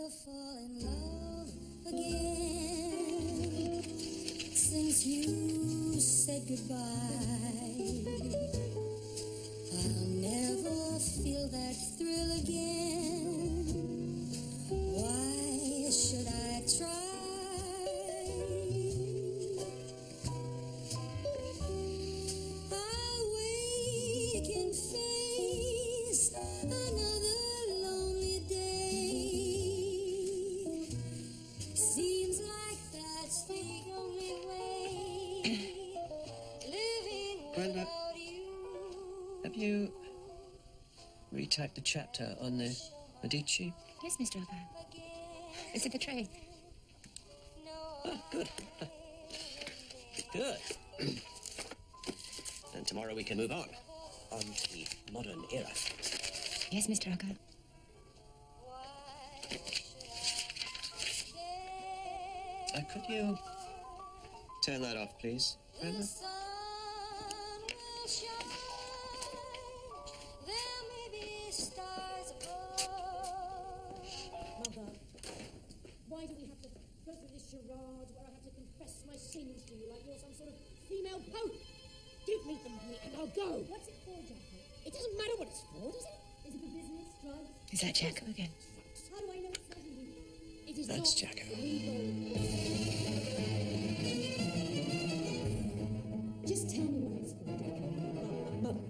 never fall in love again since you said goodbye. I'll never feel that thrill again. Why should I try? I'll wake and face another lonely day. Seems like that's the only way. Living without you. Have you retyped the chapter on the Medici? Yes, Mr. Arthur. It's in the tray. Oh, good. Good. And tomorrow we can move on to the modern era. Yes, Mr. Arthur. Could you turn that off, please, Brenda? Mother, why do we have to go through this charade where I have to confess my sins to you like you're some sort of female pope? Give me the money and I'll go. What's it for, Jacko? It doesn't matter what it's for, does it? Is it for business, drugs? Is that Jacko again? Drugs. How do I know it's not illegal? It is That's not Jacko. illegal. Just tell me what it's for, Jacko. Mother,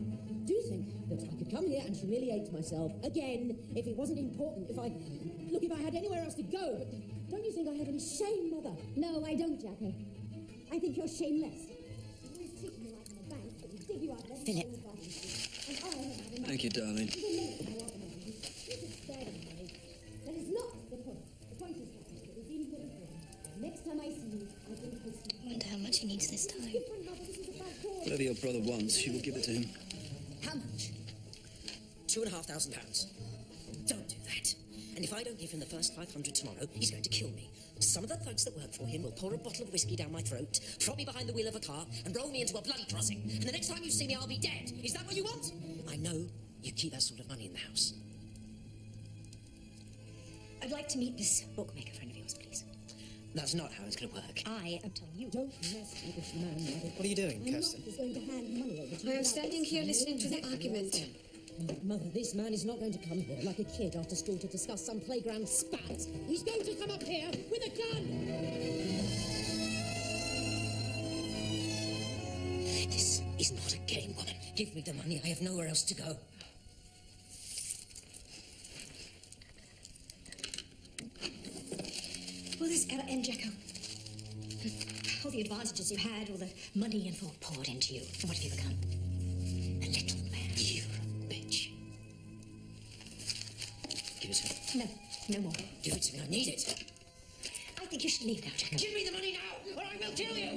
do you think that I could come here and humiliate myself again if it wasn't important, if I had anywhere else to go, but don't you think I have any shame, Mother? No, I don't, Jacko. I think you're shameless. You treat me like in a bank, but you dig you out there. Philip. Thank you, darling. That is not the point. The point is that it is important. Next time I see you, I think it's... I wonder how much he needs this time. Whatever your brother wants, you will give it to him. How much? £2,500. Don't do that. And if I don't give him the first 500 tomorrow, he's going to kill me. Some of the folks that work for him will pour a bottle of whiskey down my throat, prop me behind the wheel of a car, and roll me into a bloody crossing. And the next time you see me, I'll be dead. Is that what you want? I know you keep that sort of money in the house. I'd like to meet this bookmaker friend of yours, please. That's not how it's going to work. I am telling you. Don't mess with this man, Mother. What are you doing, I'm Kirsten? not just going to hand money over to you. I am standing here listening to the argument. Mother, this man is not going to come here like a kid after school to discuss some playground spat. He's going to come up here with a gun! This is not a game, woman. Give me the money. I have nowhere else to go. Will this ever end, Jacko? All the advantages you had, all the money and thought poured into you. And what have you become? A little man. You're a bitch. Give it to me. No, no more. Give it to me. I need it. I think you should leave now, Jacko. Give me the money now, or I will kill you!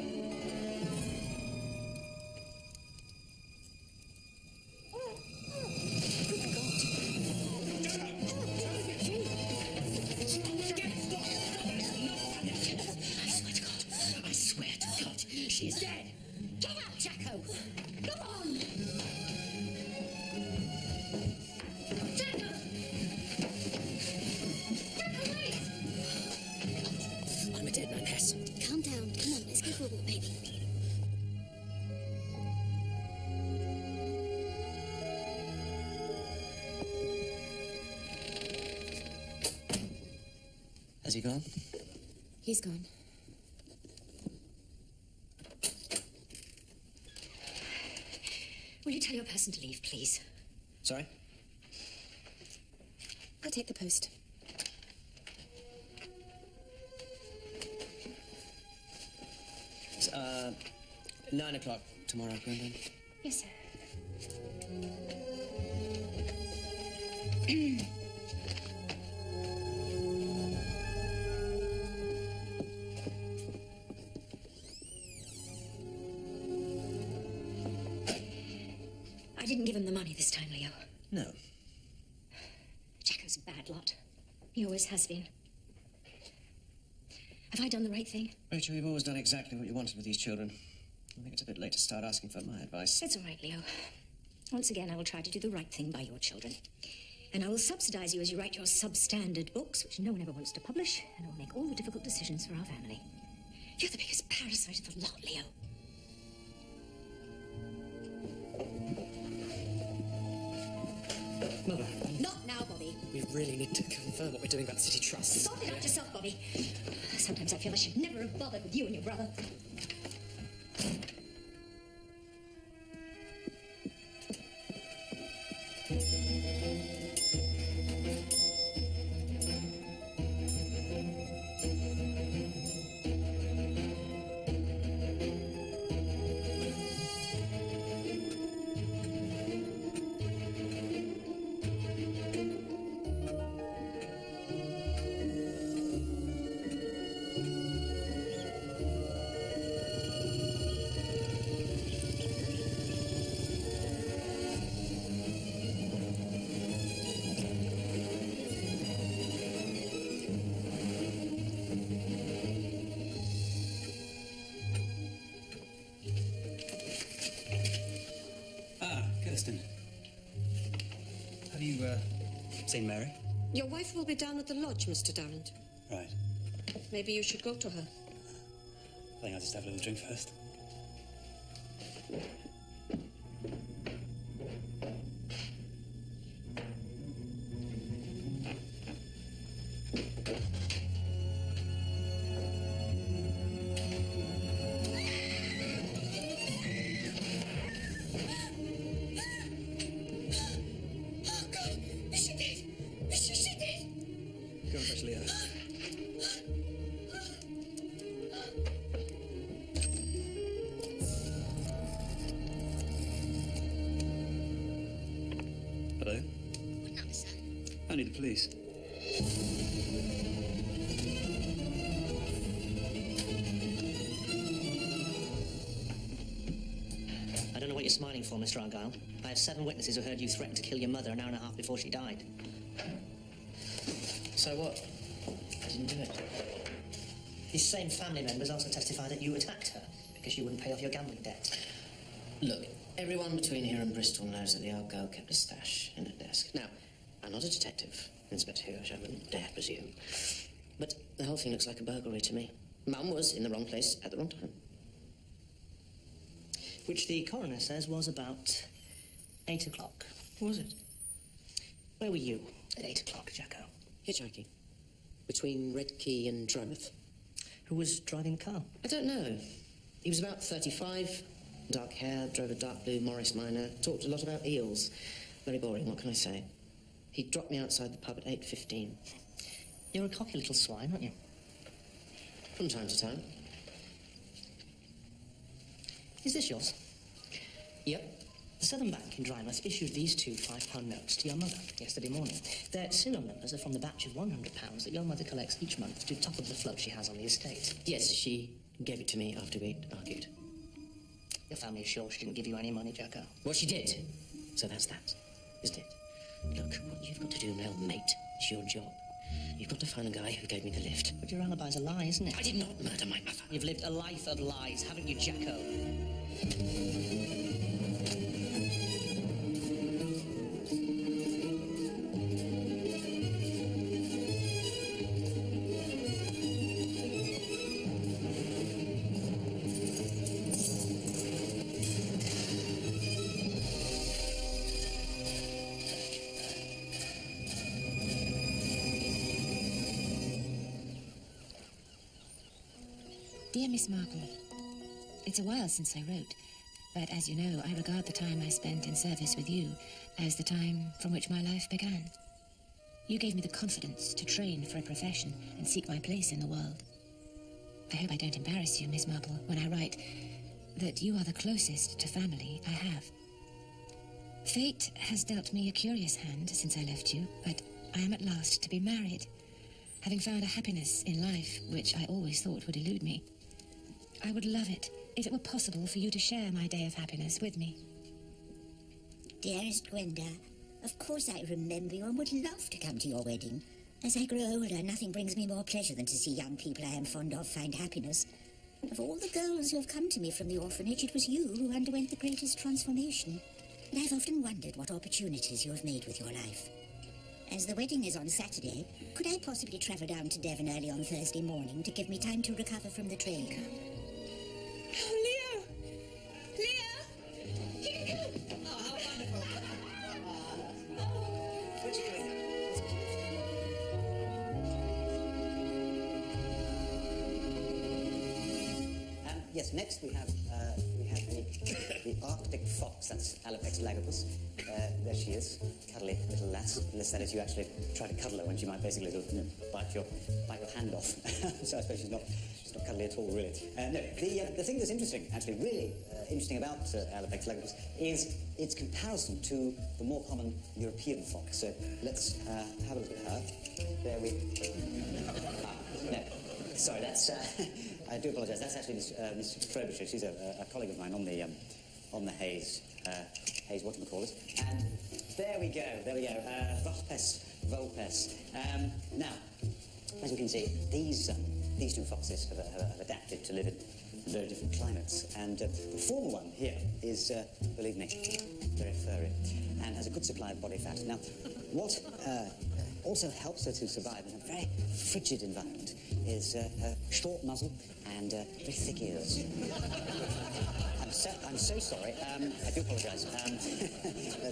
She's dead! Get out, Jacko! Come on! Jacko! Jacko, wait! I'm a dead man, Hess. Calm down. Come on, let's go for a walk, baby. Has he gone? He's gone. Will you tell your person to leave, please? Sorry? I'll take the post. It's, 9 o'clock tomorrow, Brendan. Yes, sir. I didn't give him the money this time, Leo. No. Jacko's a bad lot. He always has been. Have I done the right thing? Rachel, you've always done exactly what you wanted with these children. I think it's a bit late to start asking for my advice. That's all right, Leo. Once again, I will try to do the right thing by your children. And I will subsidise you as you write your substandard books, which no one ever wants to publish, and I will make all the difficult decisions for our family. You're the biggest parasite of the lot, Leo. Mother, Not now, Bobby. we really need to confirm what we're doing about the City Trust. Sort it out yourself, Bobby. Sometimes I feel I should never have bothered with you and your brother. Have you, seen Mary? Your wife will be down at the lodge, Mr. Darrant. Right. Maybe you should go to her. I think I'll just have a little drink first. Go and fetch Leo. Hello? What number, sir? Only the police. I don't know what you're smiling for, Mr. Argyle. I have 7 witnesses who heard you threaten to kill your mother an hour and a half before she died. So what? I didn't do it. These same family members also testify that you attacked her because you wouldn't pay off your gambling debt. Look, everyone between here and Bristol knows that the old girl kept a stash in her desk. Now, I'm not a detective, Inspector Hirsch, I wouldn't dare presume. But the whole thing looks like a burglary to me. Mum was in the wrong place at the wrong time. Which the coroner says was about 8 o'clock. Was it? Where were you at 8 o'clock, Jacko? Hitchhiking. Between Red Key and Drymouth. Who was driving the car? I don't know. He was about 35, dark hair, drove a dark blue Morris Minor, talked a lot about eels. Very boring, what can I say? He dropped me outside the pub at 8:15. You're a cocky little swine, aren't you? From time to time. Is this yours? Yep. The Southern Bank in Drymouth issued these 2 £5 notes to your mother yesterday morning. Their serial numbers are from the batch of £100 that your mother collects each month to top up the float she has on the estate. Yes, she gave it to me after we'd argued. Your family is sure she didn't give you any money, Jacko? Well, she did. So that's that, isn't it? Look, what you've got to do now, mate, is your job. You've got to find the guy who gave me the lift. But your alibi's a lie, isn't it? I did not murder my mother. You've lived a life of lies, haven't you, Jacko? Dear Miss Marple, it's a while since I wrote, but as you know, I regard the time I spent in service with you as the time from which my life began. You gave me the confidence to train for a profession and seek my place in the world. I hope I don't embarrass you, Miss Marple, when I write that you are the closest to family I have. Fate has dealt me a curious hand since I left you, but I am at last to be married, having found a happiness in life which I always thought would elude me. I would love it if it were possible for you to share my day of happiness with me. Dearest Gwenda, of course I remember you and would love to come to your wedding. As I grow older, nothing brings me more pleasure than to see young people I am fond of find happiness. Of all the girls who have come to me from the orphanage, it was you who underwent the greatest transformation. And I've often wondered what opportunities you have made with your life. As the wedding is on Saturday, could I possibly travel down to Devon early on Thursday morning to give me time to recover from the train? Oh, Leo! Leo! Here you go! Oh, how wonderful. What'd you do? Yes, next we have the Arctic fox. That's Alopex lagopus. There she is, cuddly little lass. Unless that is, you actually try to cuddle her when she might basically bite your hand off. So I suppose she's not cuddly at all, really. No, the thing that's interesting, actually, really interesting about Alopex lagopus is its comparison to the more common European fox. So let's have a look at her. There we. No, sorry, that's. I do apologise. That's actually Miss Frobisher. She's a colleague of mine on the Hayes whatchamacallit. And there we go. Vulpes. Now, as we can see, these two foxes have adapted to live in very different climates. And the former one here is, believe me, very furry and has a good supply of body fat. Now, what also helps her to survive in a very frigid environment is her short muzzle and very thick ears. I'm so sorry. I do apologise.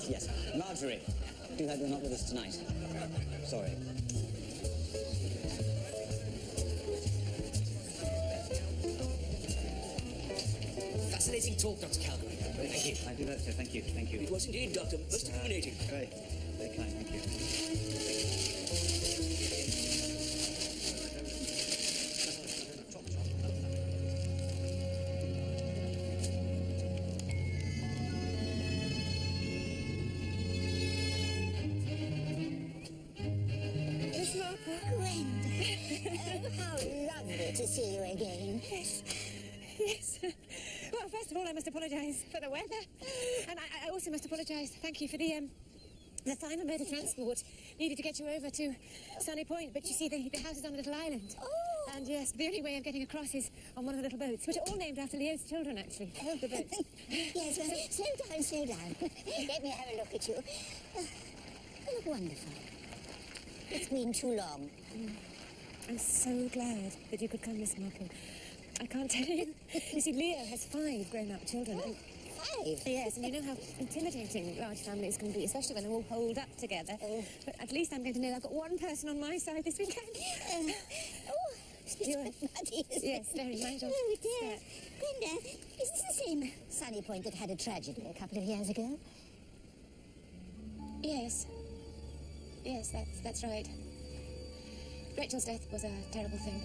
Yes, Marjorie, do hope you're not with us tonight. Sorry. Fascinating talk, Dr. Calgary. Thank you. I do hope so. Thank you. It was indeed, Doctor. Most illuminating. Very kind. Thank you. To see you again. Yes. Well, first of all, I must apologise for the weather. And I also must apologise, thank you, for the final mode of transport needed to get you over to Sunny Point. But you see, the house is on a little island. Oh. And yes, the only way of getting across is on one of the little boats, which are all named after Leo's children, actually. Oh, the boats. Yes, well, slow down. Let me have a look at you. You look wonderful. It's been too long. I'm so glad that you could come, Miss Marple. I can't tell you. You see, Leo has 5 grown-up children. And 5? Yes, and you know how intimidating large families can be, especially when they're all holed up together. Oh. But at least I'm going to know I've got one person on my side this weekend. It's quite muddy, isn't Yes, very much. Oh, dear. Brenda, is this the same Sunny Point that had a tragedy a couple of years ago? Yes. Yes, that's right. Rachel's death was a terrible thing.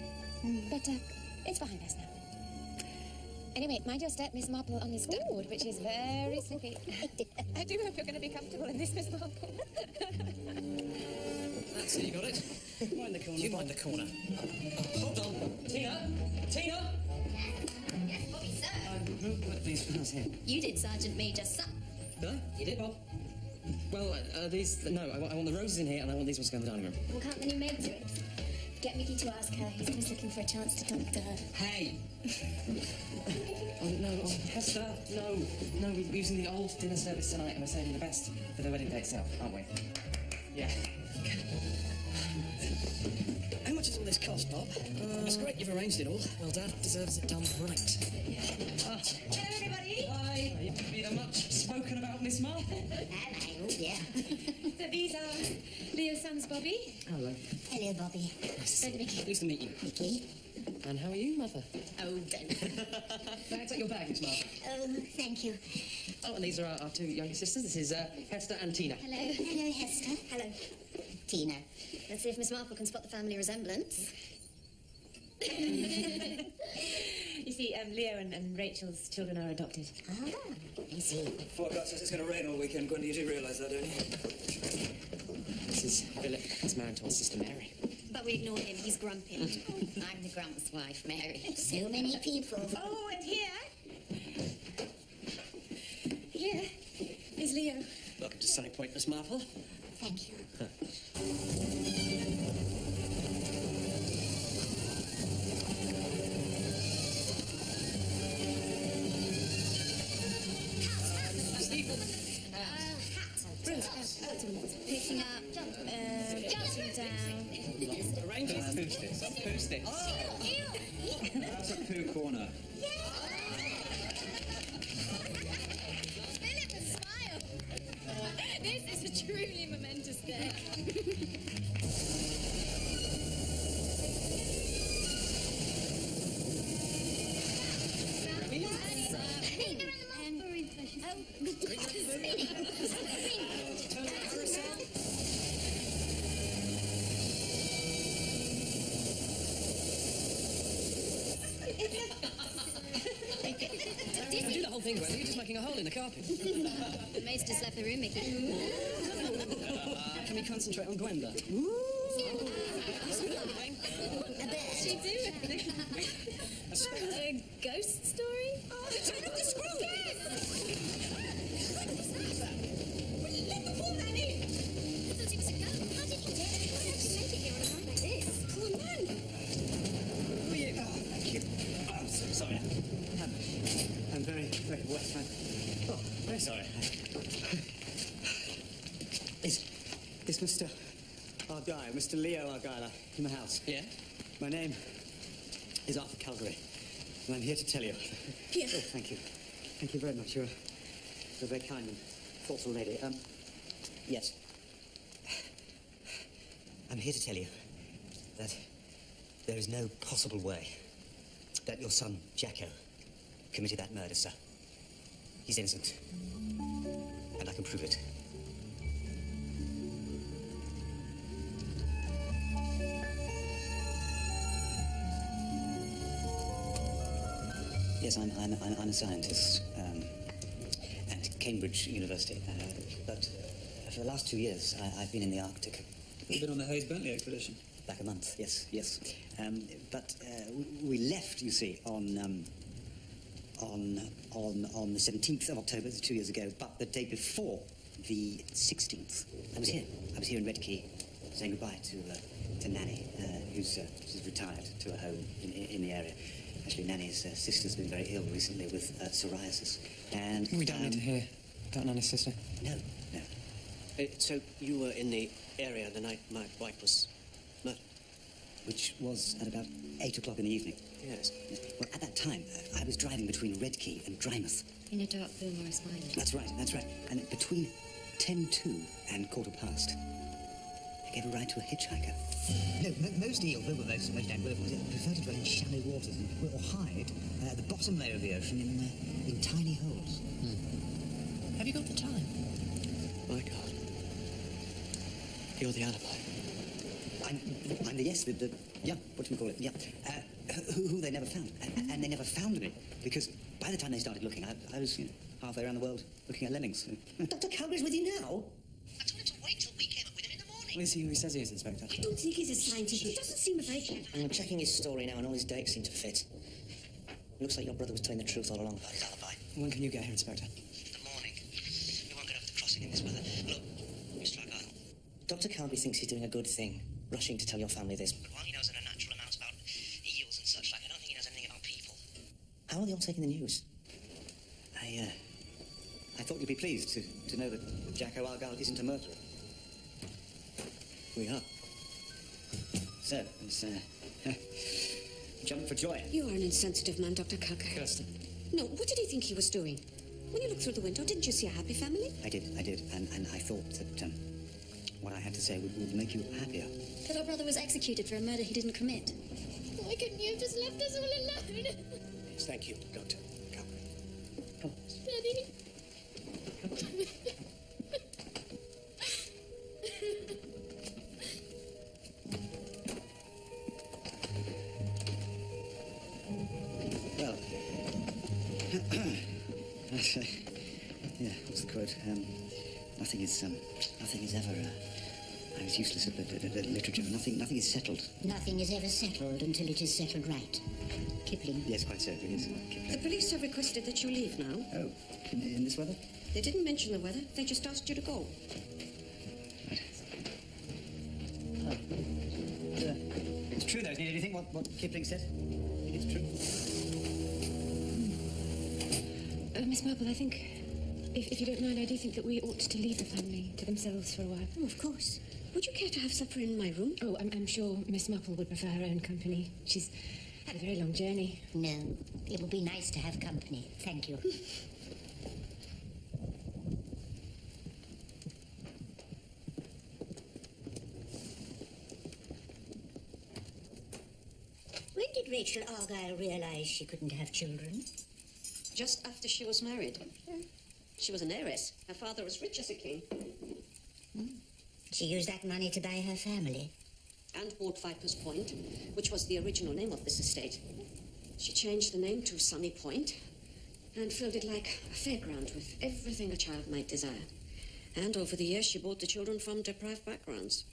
But it's behind us now. Anyway, mind your step, Miss Marple, on this duckboard, which is very slippy. I do hope you're going to be comfortable in this, Miss Marple. That's it, you got it. Mind the corner. You mind the corner. Hold on. Tina! Yes, Bobby, sir. Who put these flowers here? You did, Sergeant Major, sir. Did I? You did, Bob? Well, these... No, I want the roses in here, and I want these ones to go in the dining room. Well, can't the new maid do it? Get Mickey to ask her. He's always looking for a chance to talk to her. Hey! Hester, no, we're using the old dinner service tonight, and we're saving the best for the wedding day itself, aren't we? Yeah. How much does all this cost, Bob? It's great you've arranged it all. Well, Dad deserves it done right. Hello, everybody. Hi. You've been much spoken about, Miss Marple. Hello, yeah. So these are Leo's sons, Bobby. Hello. Hello, Bobby. Nice to And Mickey. Pleased to meet you. Mickey. And how are you, Mother? Oh, don't. May I take your bag, Miss Marple? Oh, thank you. Oh, and these are our 2 younger sisters. This is Hester and Tina. Hello. Hello, Hester. Hello. Tina. Let's see if Miss Marple can spot the family resemblance. You see, Leo and Rachel's children are adopted. Ah, I see. Forecast says it's going to rain all weekend, Gwendy. You do realise that, don't you? This is Philip. He's married to our sister Mary. But we ignore him. He's grumpy. I'm the grump's wife, Mary. So many people. Oh, and here is Leo. Welcome to Sunny Point, Miss Marple. Thank you. Picking up Who's this? Who's this? Oh! That's a poo corner. Philip, a smile. This is a truly momentous day. Do the whole thing, Gwen. You're just making a hole in the carpet. The maid's just left the room, Mickey. Can we concentrate on Gwenda? She do. A ghost story? Oh, turn up the screw! Let the poor man in! I thought it was a ghost. How did you dare? How did you make it here on a night like this? Poor man. Who are you? Oh, thank you. Oh, I'm so sorry. I'm very, very wet, man. Oh, very sorry. Is Mr. Argyle, Mr. Leo Argyle, in the house? Yeah? My name is Arthur Calgary, and I'm here to tell you. Here. Oh, thank you. Thank you very much. You're a very kind and thoughtful lady. Yes. I'm here to tell you that there is no possible way that your son, Jacko, committed that murder, sir. He's innocent. And I can prove it. Yes, I'm a scientist at Cambridge University, but for the last 2 years I've been in the Arctic. You've been on the Hayes-Bentley expedition? Back a month, yes. But we left, you see, on the 17th of October, 2 years ago, but the day before, the 16th, I was here in Redkey, saying goodbye to Nanny, who's retired to a home in the area. Actually, Nanny's sister's been very ill recently with psoriasis, and... We don't need to hear about Nanny's sister. No. So you were in the area the night my wife was murdered? Which was at about 8 o'clock in the evening. Yes. Well, at that time, I was driving between Redkey and Drymouth. In a dark blue Morris Minor. That's right. And between 10:02 and 15:15, I gave a ride to a hitchhiker. No, most eels, most down wildebeest, prefer to dwell in shallow waters or hide at the bottom layer of the ocean in tiny holes. Have you got the time? My God. You're the alibi. I'm the what do you call it? Yeah. Who they never found. And they never found me, because by the time they started looking, I was halfway around the world looking at lemmings. Dr. Calgary's with you now? I told him to wait till we came up with him in the morning. Is he who he says he is, Inspector? I don't think he's a scientist. He doesn't seem very clever. I'm checking his story now, and all his dates seem to fit. Looks like your brother was telling the truth all along about his alibi. When can you get here, Inspector? The morning. We won't get over the crossing in this weather. Look, Mr. Argyle. Dr. Calgary thinks he's doing a good thing, rushing to tell your family this. But while he knows an unnatural amounts about eels and such like, I don't think he knows anything about people. How are they all taking the news? I thought you'd be pleased to know that Jacko Argyle isn't a murderer. We are. So, it's jumping for joy. You are an insensitive man, Dr. Calgary. Kirsten. No, what did he think he was doing? When you looked through the window, didn't you see a happy family? I did. And I thought that what I had to say would make you happier. That our brother was executed for a murder he didn't commit. Why couldn't you have just left us all alone? Yes, thank you, Doctor Calgary. Come on. Daddy. Well, yeah, what's the quote? Nothing is ever. I was useless at literature. Nothing is settled. Nothing is ever settled until it is settled right. Kipling. Yes, quite so. It is Kipling. The police have requested that you leave now. Oh, in this weather? They didn't mention the weather. They just asked you to go. Right. It's true, though, isn't it? Do you think what Kipling said? It's true. Miss Marple, I think, if you don't mind, I do think that we ought to leave the family to themselves for a while. Oh, of course. Would you care to have supper in my room? Oh, I'm sure Miss Marple would prefer her own company. She's had a very long journey. No, it will be nice to have company. Thank you. When did Rachel Argyle realise she couldn't have children? Just after she was married. She was an heiress. Her father was rich as a king. She used that money to buy her family. And bought Viper's Point, which was the original name of this estate. She changed the name to Sunny Point and filled it like a fairground with everything a child might desire. And over the years, she bought the children from deprived backgrounds.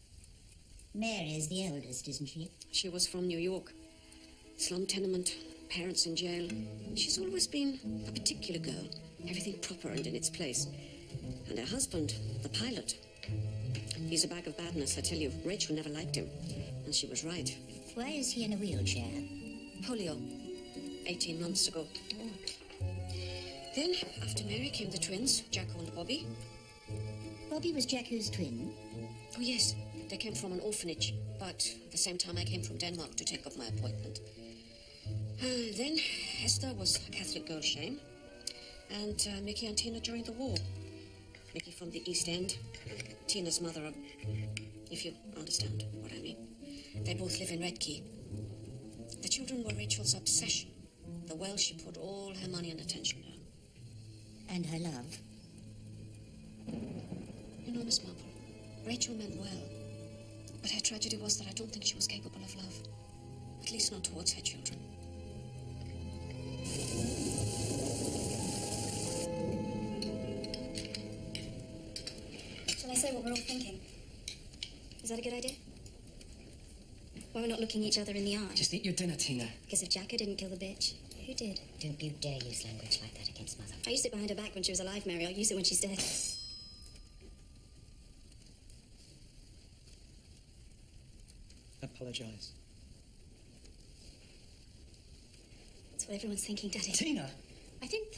Mary is the eldest, isn't she? She was from New York. Slum tenement, parents in jail. She's always been a particular girl. Everything proper and in its place. And her husband, the pilot. He's a bag of badness, I tell you. Rachel never liked him. And she was right. Why is he in a wheelchair? Polio. 18 months ago. Then, after Mary, came the twins, Jacko and Bobby. Bobby was Jacko's twin? Oh, yes. They came from an orphanage. But at the same time, I came from Denmark to take up my appointment. Then, Esther was a Catholic girl, Shane. And Mickey and Tina during the war. Mickey from the East End. Tina's mother, if you understand what I mean. They both live in Redkey. The children were Rachel's obsession. The well she put all her money and attention on. And her love. You know, Miss Marple, Rachel meant well. But her tragedy was that I don't think she was capable of love. At least not towards her children. Shall I say what we're all thinking? Is that a good idea? Why we're not looking each other in the eye? Just eat your dinner, Tina. Because if Jacko didn't kill the bitch, who did? Don't you dare use language like that against Mother. I used it behind her back when she was alive, Mary. I'll use it when she's dead. Apologise. That's what everyone's thinking, Daddy. Tina! I think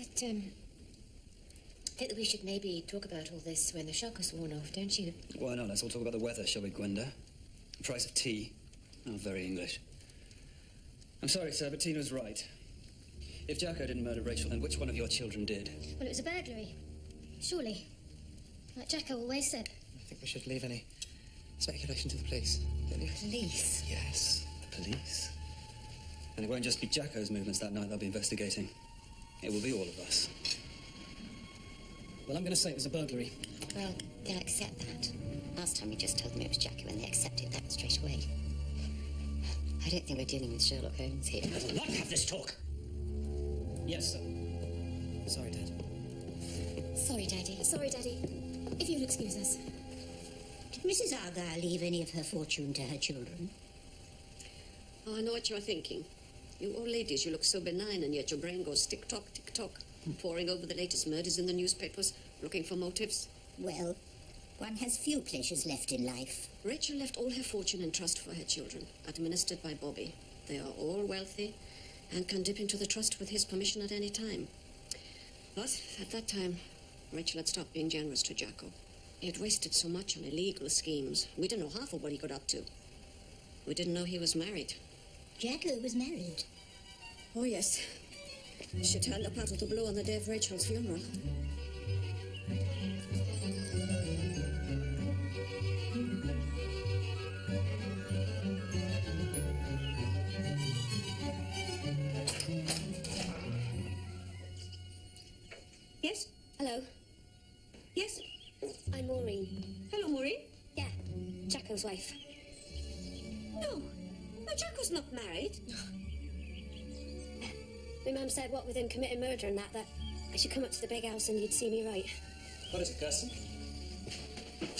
that we should maybe talk about all this when the shock has worn off, don't you? Why not? Let's all talk about the weather, shall we, Gwenda? The price of tea. Oh, very English. I'm sorry, sir, but Tina's right. If Jacko didn't murder Rachel, then which one of your children did? Well, it was a burglary. Surely. Like Jacko always said. I think we should leave any speculation to the police. Don't you? Police? Yes, the police. And it won't just be Jacko's movements that night they'll be investigating. It will be all of us. Well, I'm going to say it was a burglary. Well, they'll accept that. Last time you just told them it was Jacko and they accepted that straight away. I don't think we're dealing with Sherlock Holmes here. I will not have this talk. Yes, sir. Sorry, Dad. Sorry, Daddy. Sorry, Daddy. If you'll excuse us. Did Mrs. Argyle leave any of her fortune to her children? Oh, I know what you're thinking. You old ladies, you look so benign, and yet your brain goes tick-tock, tick-tock, poring over the latest murders in the newspapers, looking for motives. Well, one has few pleasures left in life. Rachel left all her fortune in trust for her children, administered by Bobby. They are all wealthy and can dip into the trust with his permission at any time. But at that time, Rachel had stopped being generous to Jacko. He had wasted so much on illegal schemes. We didn't know half of what he got up to. We didn't know he was married. Jacko was married? Oh, yes. She turned up out of the blue on the day of Rachel's funeral. Yes? Hello. Yes? I'm Maureen. Hello, Maureen. Yeah, Jacko's wife. No. No, Jacko's not married. My mum said, what with him committing murder and that I should come up to the big house and you'd see me right. What is it, Kirsten?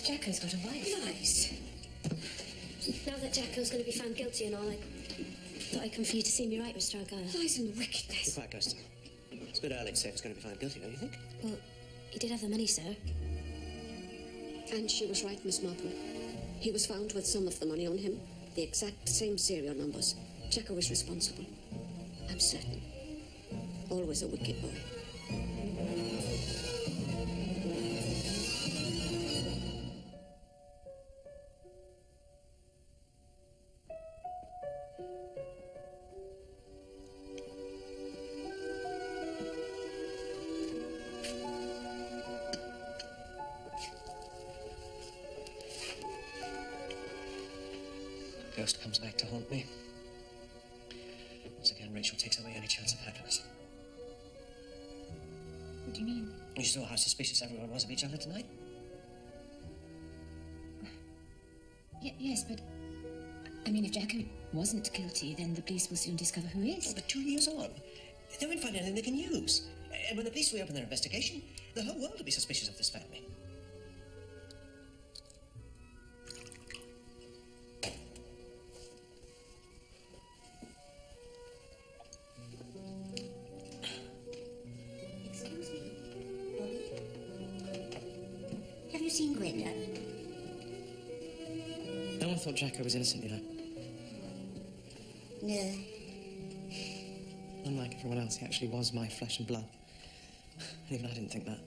Jacko's got a wife. Nice. Now that Jacko's going to be found guilty and all, I thought I'd come for you to see me right, Mr. Argyle. Lies and wickedness. Be quiet, Kirsten. It's good Alex said he's going to be found guilty, don't you think? Well, he did have the money, sir. And she was right, Miss Marple. He was found with some of the money on him, the exact same serial numbers. Jacko is responsible. I'm certain. Always a wicked boy. ghost comes back to haunt me. Once again, Rachel takes away any chance of happiness. What do you mean? You saw how suspicious everyone was of each other tonight? Yes, but... I mean, if Jacko wasn't guilty, then the police will soon discover who is. Oh, but 2 years on, they won't find anything they can use. And when the police reopen their investigation, the whole world will be suspicious of this family. Excuse me, Bobby. Have you seen Gwenda? No one thought Jacko was innocent, you know. No. Unlike everyone else, he actually was my flesh and blood. And even I didn't think that.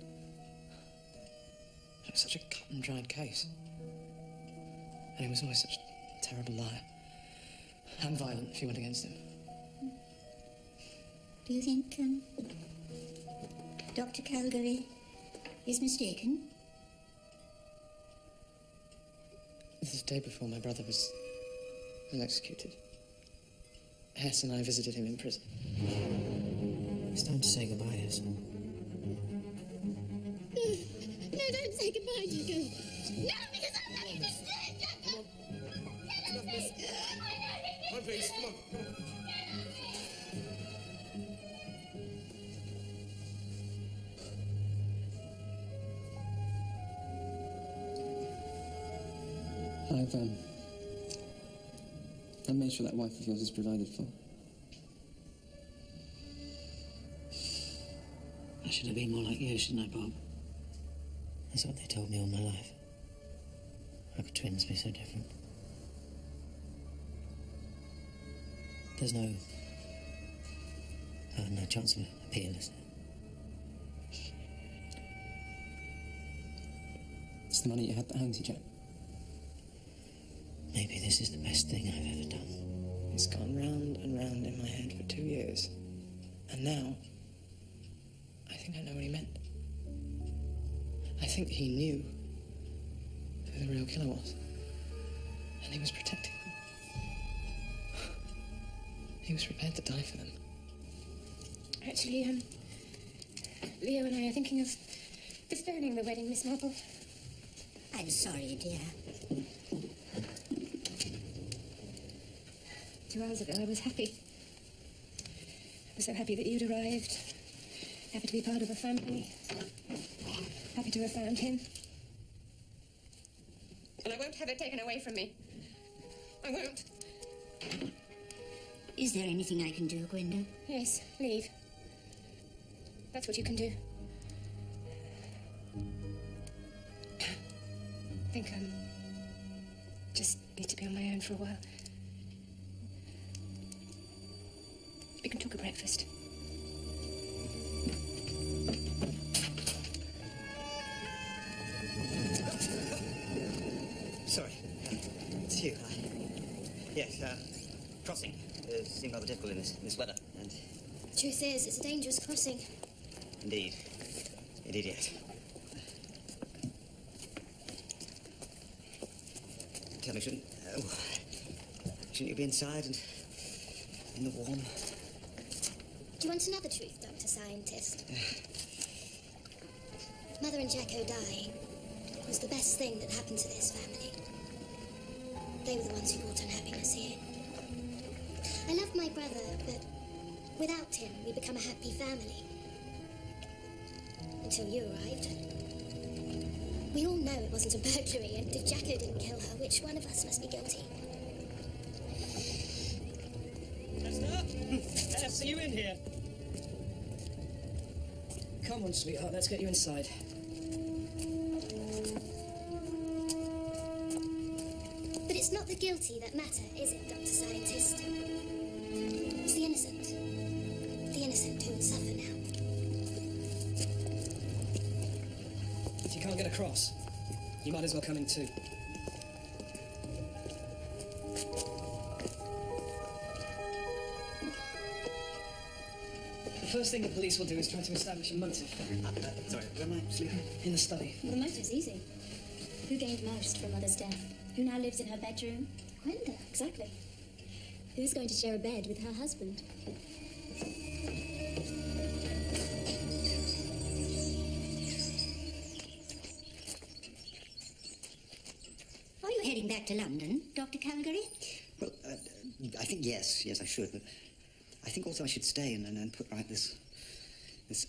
It was such a cut and dried case. And he was always such a terrible liar. And violent if you went against him. Do you think, Dr. Calgary is mistaken? This is the day before my brother was executed. Hess and I visited him in prison. It's time to say goodbye, Hess. No, don't say goodbye, Jacob. No, because I'm not going to stay, Jacob. On, please, come on. I've made sure that wife of yours is provided for. I should have been more like you, shouldn't I, Bob? That's what they told me all my life. How could twins be so different? There's no chance of appeal, is there? It's the money you had that hangs you, Jack. Maybe this is the best thing I've ever done. It's gone round and round in my head for 2 years. And now, I think I know what he meant. I think he knew who the real killer was. And he was protecting them. He was prepared to die for them. Actually, Leo and I are thinking of postponing the wedding, Miss Marple. I'm sorry, dear. 2 hours ago, I was happy. I was so happy that you'd arrived. Happy to be part of a family. Happy to have found him. And I won't have it taken away from me. I won't. Is there anything I can do, Gwenda? Yes, leave. That's what you can do. I think just need to be on my own for a while. We can talk at breakfast. Sorry, it's you. Yes, crossing seemed rather difficult in this weather, and... Truth is, it's a dangerous crossing. Indeed. Indeed, yes. Tell me, shouldn't you be inside and in the warm? Do you want another truth, Dr. Scientist? Mother and Jacko dying was the best thing that happened to this family. They were the ones who brought unhappiness here. I loved my brother, but without him, we become a happy family. Until you arrived. We all know it wasn't a burglary, and if Jacko didn't kill her, which one of us must be guilty? Esther? Yes, are you in here? Come on, sweetheart, let's get you inside. But it's not the guilty that matter, is it, Dr. Scientist? It's the innocent. The innocent who will suffer now. If you can't get across, you might as well come in too. The first thing the police will do is try to establish a motive. Sorry, where am I sleeping? In the study. Well, the motive's easy. Who gained most from Mother's death? Who now lives in her bedroom? Gwenda, exactly. Who's going to share a bed with her husband? Are you heading back to London, Dr. Calgary? Well, I think yes, I should, but I think also I should stay and put right this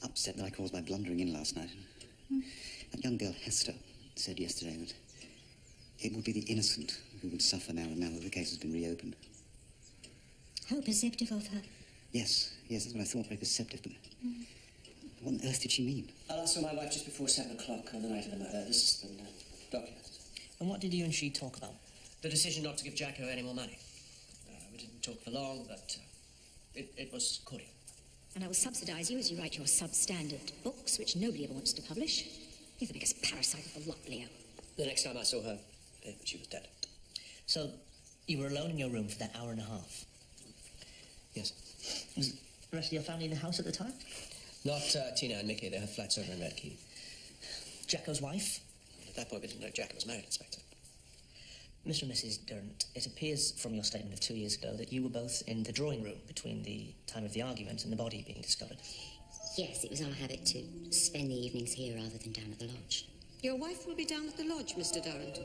upset that I caused by blundering in last night. That young girl, Hester, said yesterday that it would be the innocent who would suffer now that the case has been reopened. How perceptive of her. Yes, that's what I thought, very perceptive, but what on earth did she mean? I last saw my wife just before 7 o'clock on the night of the murder. This has been documented. And what did you and she talk about? The decision not to give Jacko any more money. We didn't talk for long, but it was cordial. And I will subsidise you as you write your substandard books, which nobody ever wants to publish. You're the biggest parasite of the lot, Leo. The next time I saw her, she was dead. So, you were alone in your room for that hour and a half? Yes. Was the rest of your family in the house at the time? Not Tina and Mickey. They have flats over in Red Key. Jacko's wife? At that point, we didn't know Jacko was married, Inspector. Mr. and Mrs. Durrant, it appears from your statement of 2 years ago that you were both in the drawing room between the time of the argument and the body being discovered. Yes, it was our habit to spend the evenings here rather than down at the lodge. Your wife will be down at the lodge, Mr. Durrant.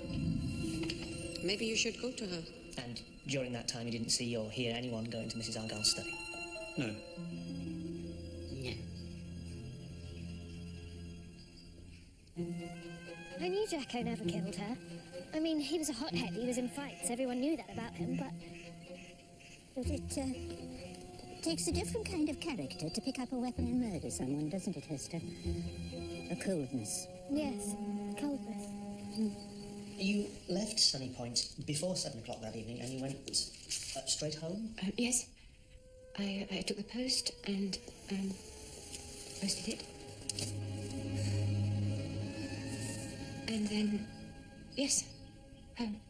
Maybe you should go to her. And during that time you didn't see or hear anyone go into Mrs. Argyle's study? No. No. I knew Jacko never killed her. I mean, he was a hothead. He was in fights. Everyone knew that about him, but... But it takes a different kind of character to pick up a weapon and murder someone, doesn't it, Hester? A coldness. Yes, coldness. You left Sunny Point before 7 o'clock that evening and you went straight home? Yes. I took the post and posted it. And then, yes, home.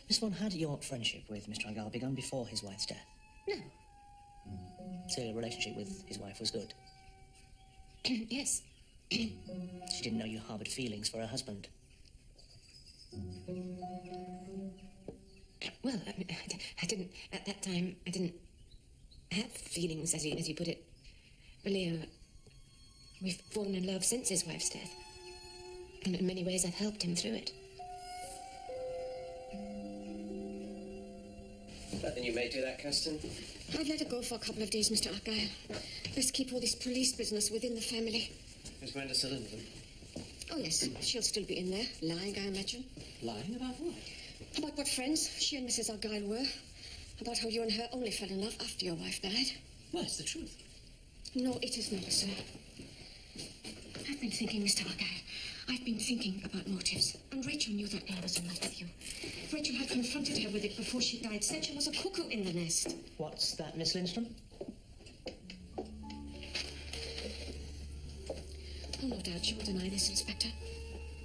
Miss Vaughan, had your friendship with Mr. Argyle begun before his wife's death? No. So your relationship with his wife was good? Yes. She didn't know you harboured feelings for her husband? Well, I didn't, at that time, I didn't have feelings, as you put it. But Leo, we've fallen in love since his wife's death. And in many ways, I've helped him through it. Nothing you may do that, Kirsten. I'd let her go for a couple of days, Mr. Argyle. Let's keep all this police business within the family. Is Gwenda still in with them? Oh, yes, she'll still be in there, lying, I imagine. Lying about what? About what friends she and Mrs. Argyle were. About how you and her only fell in love after your wife died. Well, it's the truth. No, it is not, sir. I've been thinking, Mr. Argyle. I've been thinking about motives. And Rachel knew that Leo was in love with you. Rachel had confronted her with it before she died, said she was a cuckoo in the nest. What's that, Miss Lindstrom? Oh, no doubt she will deny this, Inspector.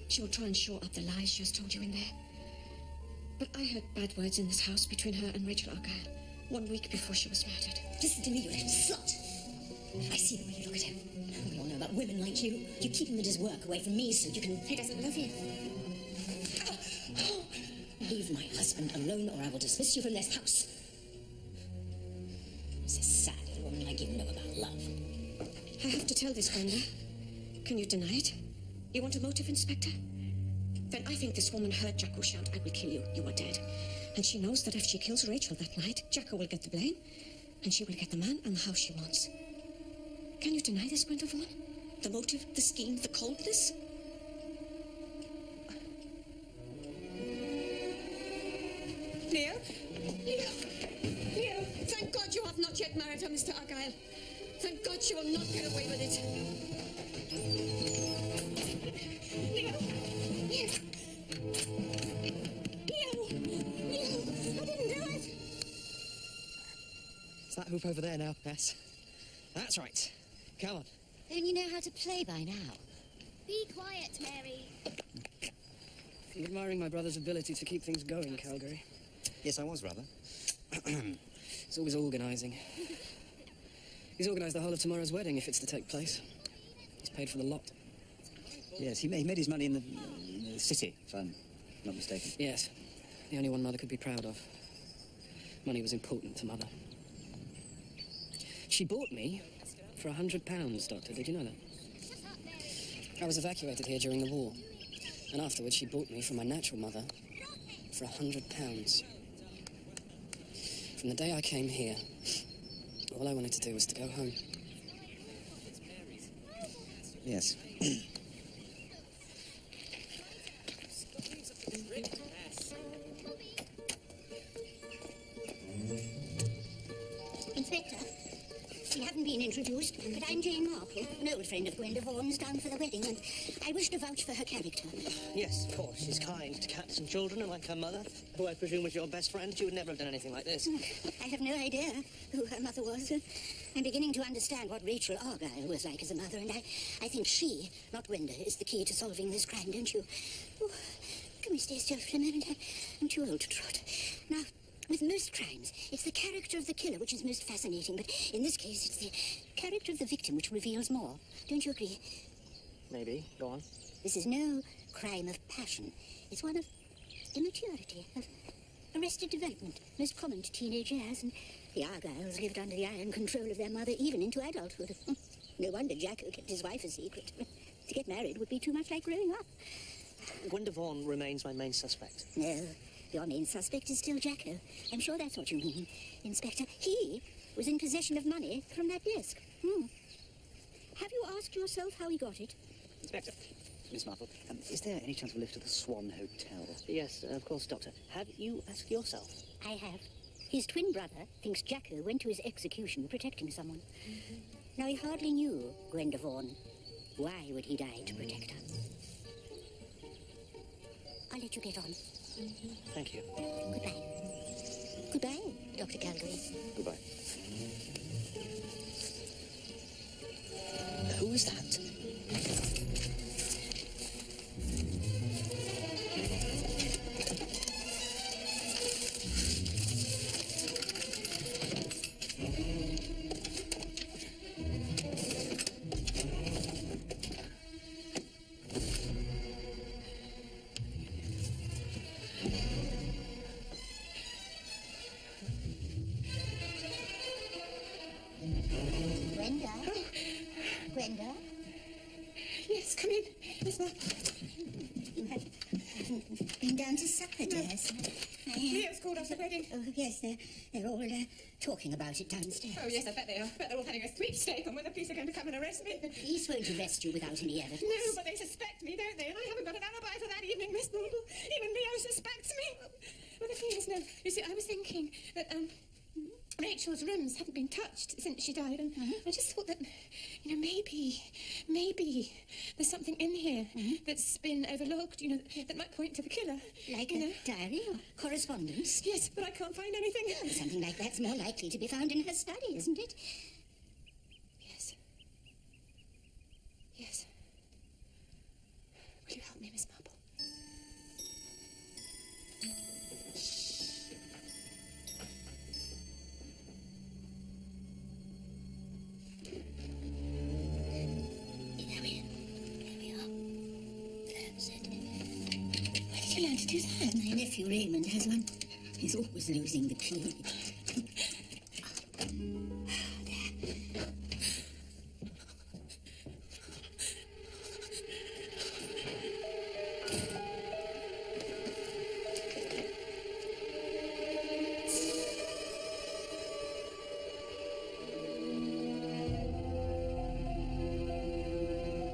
She will try and shore up the lies she has told you in there. But I heard bad words in this house between her and Rachel Argyle 1 week before she was murdered. Listen to me, you little slut. I see the way you look at him. We all know about women like you. You keep him and his work away from me so you can... He doesn't love you. Leave my husband alone or I will dismiss you from this house. It's a sad little woman like you know about love. I have to tell this, Gwenda. Can you deny it? You want a motive, Inspector? Then I think this woman heard Jacko shout, "I will kill you, you are dead." And she knows that if she kills Rachel that night, Jacko will get the blame, and she will get the man and the house she wants. Can you deny this, Gwenda Vaughan? The motive, the scheme, the coldness? Leo? Leo? Leo, thank God you have not yet married her, Mr. Argyle. Thank God she will not get away with it. Leo! Leo! Leo! Leo! I didn't do it! It's that hoop over there now, Bess. That's right. Come on. Don't you know how to play by now? Be quiet, Mary. I'm admiring my brother's ability to keep things going, Calgary. Yes, I was, rather. He's always organising. He's organised the whole of tomorrow's wedding, if it's to take place. He's paid for the lot. Yes, he made his money in the city, if I'm not mistaken. Yes. The only one Mother could be proud of. Money was important to Mother. She bought me for £100, Doctor. Did you know that? I was evacuated here during the war. And afterwards, she bought me from my natural mother for £100. From the day I came here, all I wanted to do was to go home. Yes. Inspector, we haven't been introduced, but I'm Jane Marple, an old friend of Gwenda Vaughan's down for the wedding, and I wish to vouch for her character. Yes, of course. She's kind to cats and children, and like her mother, who I presume was your best friend. She would never have done anything like this. I have no idea who her mother was. I'm beginning to understand what Rachel Argyle was like as a mother, and I think she, not Gwenda, is the key to solving this crime, don't you? Oh, can we stay still for a moment? I'm too old to trot. Now, with most crimes, it's the character of the killer which is most fascinating, but in this case, it's the character of the victim which reveals more. Don't you agree? Maybe. Go on. This is no crime of passion. It's one of immaturity, of arrested development, most common to teenage years, and the Argyles lived under the iron control of their mother even into adulthood. No wonder Jacko kept his wife a secret. To get married would be too much like growing up. Gwenda Vaughan remains my main suspect. No, your main suspect is still Jacko. I'm sure that's what you mean, Inspector. He was in possession of money from that desk. Have you asked yourself how he got it? Inspector. Miss Marple, is there any chance of a lift to the Swan Hotel? Yes, of course, Doctor. Have you asked yourself? I have. His twin brother thinks Jacko went to his execution protecting someone. Now, he hardly knew Gwenda Vaughan. Why would he die to protect her? I'll let you get on. Thank you. Goodbye. Goodbye, Dr. Calgary. Goodbye. Who is that? Gwenda? Gwenda? Yes, come in, Miss Marple. You have been down to supper, dears. Leo's called off the wedding. Oh, yes, they're all talking about it downstairs. Oh, yes, I bet they are. I bet they're all having a sweepstake on when the police are going to come and arrest me. The police won't arrest you without any evidence. No, but they suspect me, don't they? And I haven't got an alibi for that evening, Miss Marple. Even Leo suspects me. Well, the thing is, no, you see, I was thinking that, Rachel's rooms haven't been touched since she died, and I just thought that, you know, maybe there's something in here that's been overlooked, you know, that might point to the killer. Like a diary or correspondence? Yes, but I can't find anything. Well, something like that's more likely to be found in her study, isn't it? Yes. Yes. Will you help me, Miss Marple? Why did you learn to do that? My nephew Raymond has one. He's always losing the key.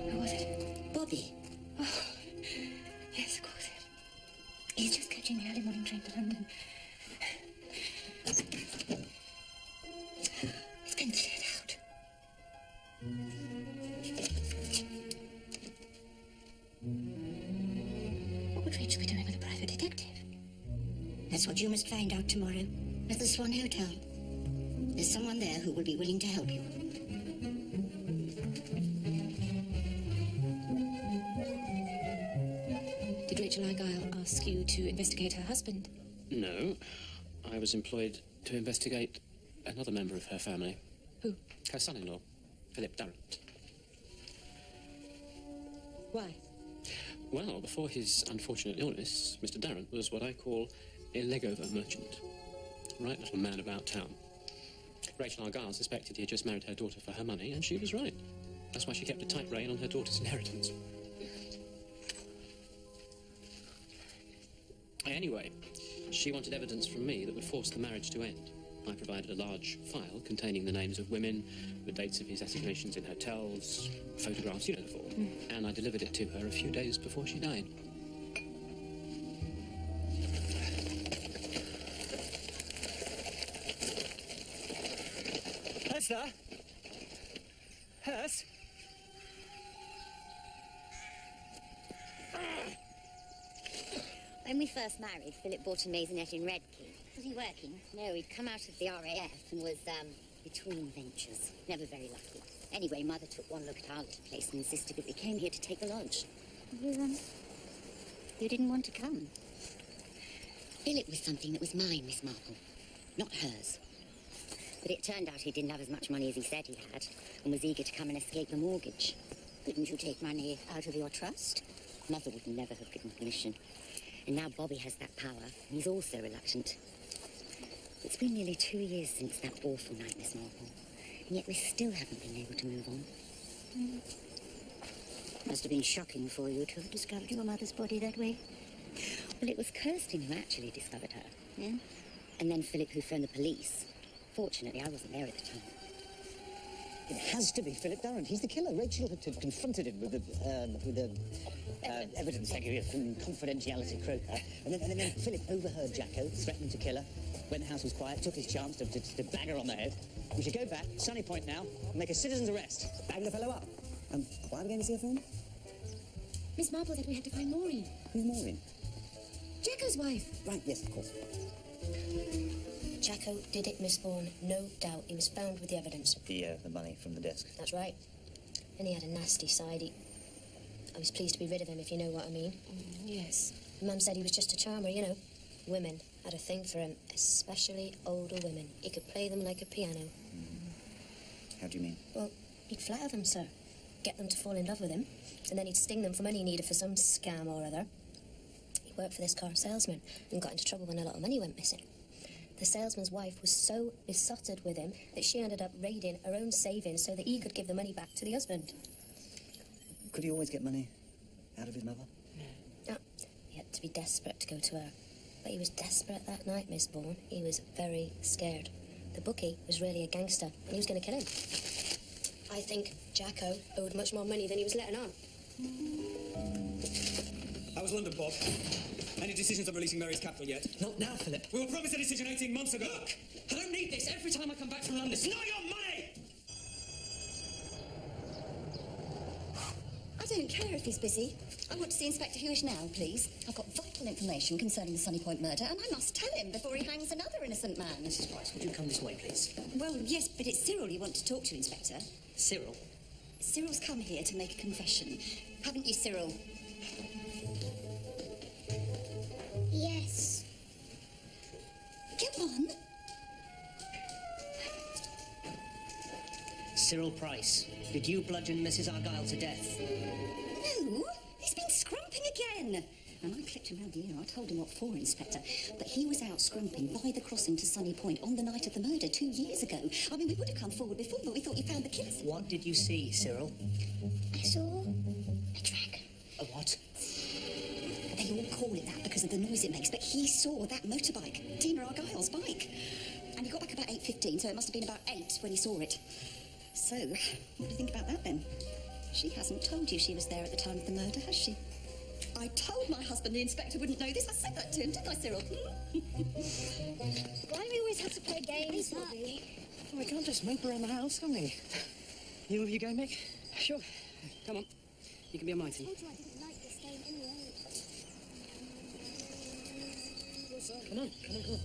Who was it? Bobby. Oh, yes, of course. He's just catching the early morning train to London. It's been cleared out. What would Rachel be doing with a private detective? That's what you must find out tomorrow at the Swan Hotel. There's someone there who will be willing to help you. Did Rachel Argyle ask you to investigate her husband? No. I was employed to investigate another member of her family. Who? Her son-in-law, Philip Darrant. Why? Well, before his unfortunate illness, Mr. Darrant was what I call a Legover merchant. Right little man about town. Rachel Argyle suspected he had just married her daughter for her money, and she was right. That's why she kept a tight rein on her daughter's inheritance. Anyway, she wanted evidence from me that would force the marriage to end. I provided a large file containing the names of women, the dates of his assignations in hotels, photographs, you know the form. And I delivered it to her a few days before she died. Hester? Hurst? When we first married, Philip bought a maisonette in Redkey. Was he working? No, he'd come out of the RAF and was, between ventures. Never very lucky. Anyway, Mother took one look at our little place and insisted that we came here to take the lodge. You didn't want to come. Philip was something that was mine, Miss Marple, not hers. But it turned out he didn't have as much money as he said he had and was eager to come and escape the mortgage. Couldn't you take money out of your trust? Mother would never have given permission. And now Bobby has that power, and he's also reluctant. It's been nearly 2 years since that awful night, Miss Marple, and yet we still haven't been able to move on. Must have been shocking for you to have discovered your mother's body that way. Well, it was Kirsten who actually discovered her, yeah? And then Philip who phoned the police. Fortunately, I wasn't there at the time. It has to be Philip Durrant. He's the killer. Rachel had confronted him with the evidence, thank you, from confidentiality croaker. And then Philip overheard Jacko, threatened to kill her. When the house was quiet, took his chance to bang her on the head. We should go back, Sunny Point now, and make a citizen's arrest. Bang the fellow up. Why are we going to see her film? Miss Marple said we had to find Maureen. Who's Maureen? Jacko's wife. Right, yes, of course. Jacko did it, Miss Vaughan. No doubt. He was found with the evidence. The money from the desk. That's right. And he had a nasty side. I was pleased to be rid of him, if you know what I mean. Yes. Mum said he was just a charmer, you know. Women had a thing for him, especially older women. He could play them like a piano. How do you mean? Well, he'd flatter them, sir. Get them to fall in love with him. And then he'd sting them for money he needed for some scam or other. He worked for this car salesman and got into trouble when a lot of money went missing. The salesman's wife was so besotted with him that she ended up raiding her own savings so that he could give the money back to the husband. Could he always get money out of his mother? No. He had to be desperate to go to her. But he was desperate that night, Miss Vaughan. He was very scared. The bookie was really a gangster, and he was going to kill him. I think Jacko owed much more money than he was letting on. How was London, Bob? Any decisions on releasing Mary's capital yet? Not now, Philip. We were promised a decision 18 months ago. Look! I don't need this every time I come back from London. It's not your money! I don't care if he's busy. I want to see Inspector Hewish now, please. I've got vital information concerning the Sunny Point murder, and I must tell him before he hangs another innocent man. Mrs. Price, would you come this way, please? Well, yes, but it's Cyril you want to talk to, Inspector. Cyril? Cyril's come here to make a confession. Haven't you, Cyril? Yes. Come on. Cyril Price, did you bludgeon Mrs. Argyle to death? No, he's been scrumping again. And I clipped him round the ear. I told him what for, Inspector. But he was out scrumping by the crossing to Sunny Point on the night of the murder 2 years ago. I mean, we would have come forward before, but we thought you found the killers. What did you see, Cyril? I saw a track. A what? They all call it that because of the noise it makes, but he saw that motorbike, Tina Argyle's bike. And he got back about 8:15, so it must have been about 8 when he saw it. So, what do you think about that, then? She hasn't told you she was there at the time of the murder, has she? I told my husband the inspector wouldn't know this. I said that to him, didn't I, Cyril? Why do we always have to play games, Bobby? Oh, we can't just mope around the house, can we? You go, Mick? Sure. Come on. You can be a mighty. I told you I didn't like this game anyway. Come on, come on, come on.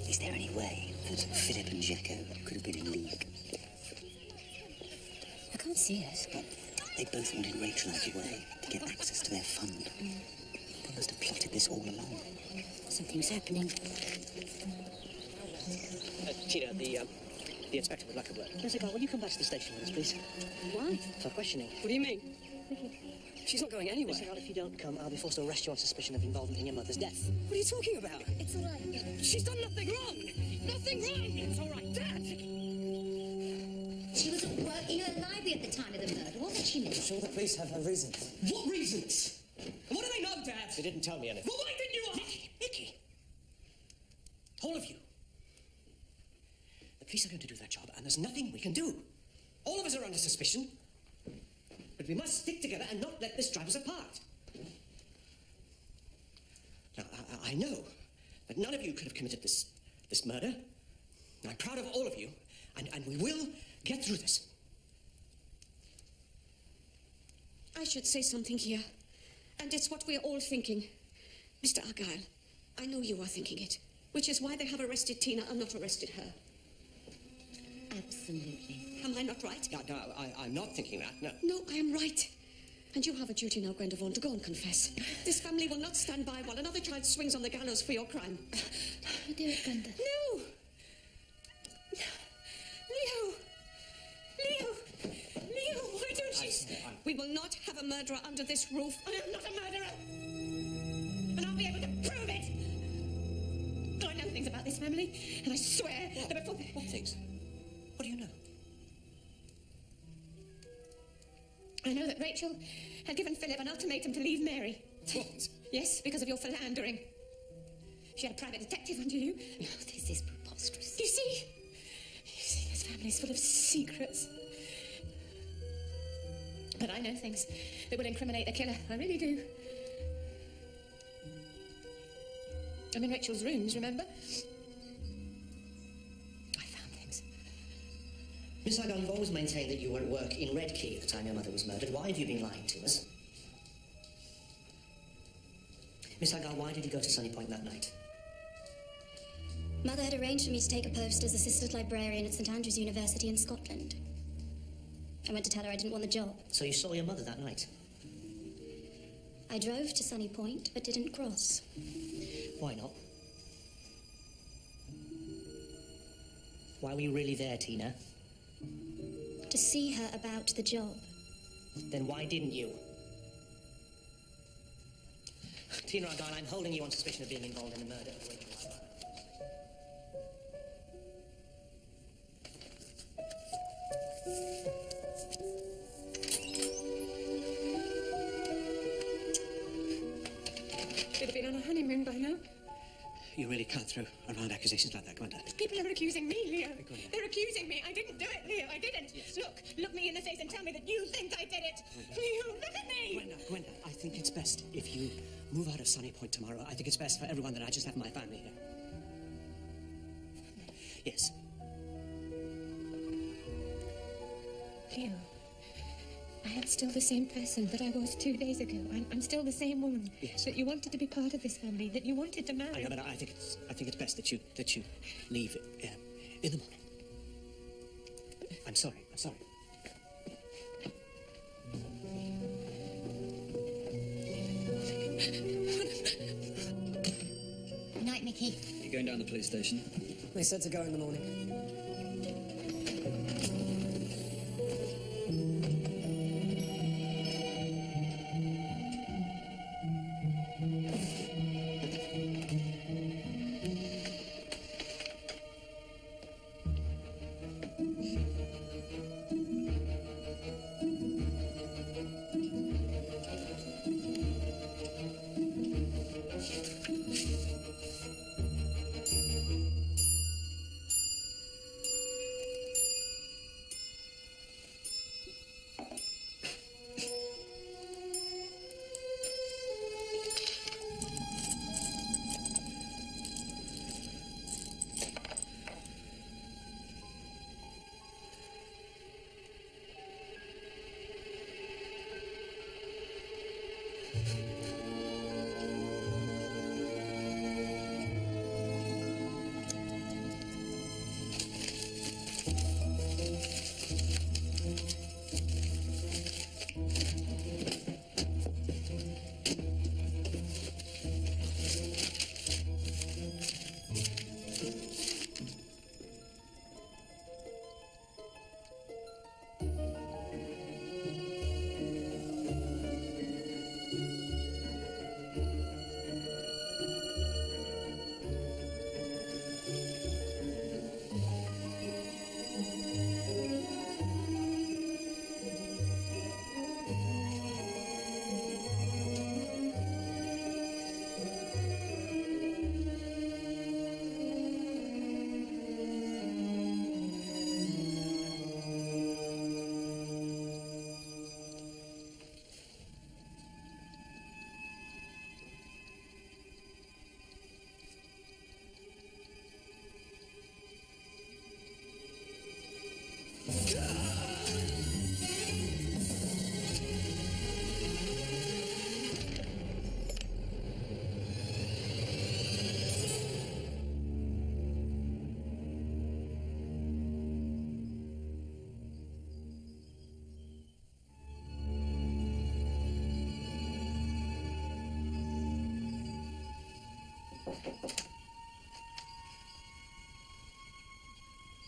Is there any way that Philip and Jacko could have been in league? I can't see it. But they both wanted Rachel out of the way to get access to their fund. They must have plotted this all along. Something's happening. Tina, the inspector would like a word. Jessica, will you come back to the station with us, please? Why? For questioning. What do you mean? She's not going anywhere. Mr. Earl, if you don't come, I'll be forced to arrest you on suspicion of involvement in your mother's death. What are you talking about? It's all right. She's done nothing wrong! Nothing wrong! It's all right. Dad! She was at work in her library at the time of the murder, wasn't she, I'm Miss? sure the police have her reasons. What reasons? And what do they know, Dad? They didn't tell me anything. Well, why didn't you ask? Nicky! All of you. The police are going to do their job, and there's nothing we can do. All of us are under suspicion. But we must stick together and not let this drive us apart. Now, I know that none of you could have committed this murder. I'm proud of all of you, and we will get through this. I should say something here, and it's what we're all thinking. Mr. Argyle, I know you are thinking it, which is why they have arrested Tina and not arrested her. Absolutely. Am I not right? No, I'm not thinking that, no. No, I am right. And you have a duty now, Gwenda Vaughan, to go and confess. This family will not stand by while another child swings on the gallows for your crime. You do it, Gwenda. No! Leo, why don't you... We will not have a murderer under this roof. I am not a murderer. And I'll be able to prove it. I know things about this family, and I swear that before... What things? What do you know? I know that Rachel had given Philip an ultimatum to leave Mary. What? Yes, because of your philandering. She had a private detective under you. No, this is preposterous. You see, this family's full of secrets. But I know things that will incriminate the killer. I really do. I'm in Rachel's rooms, remember? I found things. Miss Argyle, you've always maintained that you were at work in Red Key at the time your mother was murdered. Why have you been lying to us? Miss Argyle, why did you go to Sunny Point that night? Mother had arranged for me to take a post as assistant librarian at St Andrews University in Scotland. I went to tell her I didn't want the job. So you saw your mother that night? I drove to Sunny Point, but didn't cross. Why not? Why were you really there, Tina? To see her about the job. Then why didn't you? Tina Argyle, I'm holding you on suspicion of being involved in the murder of Rachel. Should have been on a honeymoon by now. You really can't throw around accusations like that, Gwenda. People are accusing me, Leo. They're accusing me. I didn't do it, Leo. I didn't. Yes. Look me in the face and tell me that you think I did it. Leo, look at me. Gwenda, I think it's best if you move out of Sunny Point tomorrow. I think it's best for everyone that I just have my family here. Yes. Leo, I am still the same person that I was 2 days ago. I'm still the same woman. Yes. That you wanted to be part of this family, that you wanted to marry. I know, but I think it's best that you leave in the morning. I'm sorry. Good night, Mickey. You're going down to the police station? They said to go in the morning.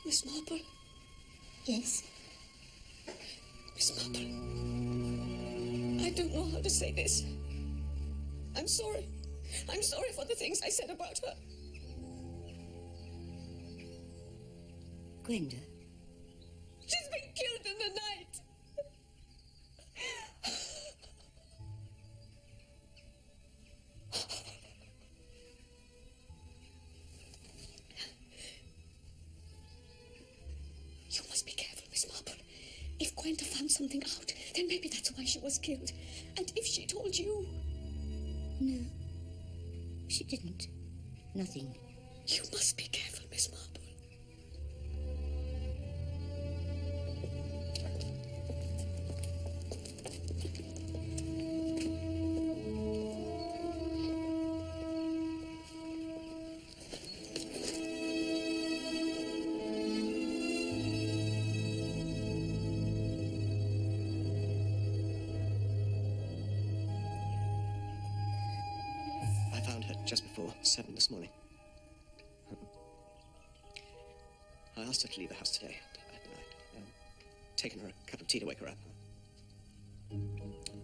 Miss Marple? Yes? Miss Marple, I don't know how to say this. I'm sorry. I'm sorry for the things I said about her. Gwenda? She's been killed in the night. You must be careful, Miss Marple. If Gwenda found something out, then maybe that's why she was killed. And if she told you... No. She didn't. Nothing. You must be careful, Miss Marple. I found her just before 7 this morning. I asked her to leave the house today. I'd taken her a cup of tea to wake her up.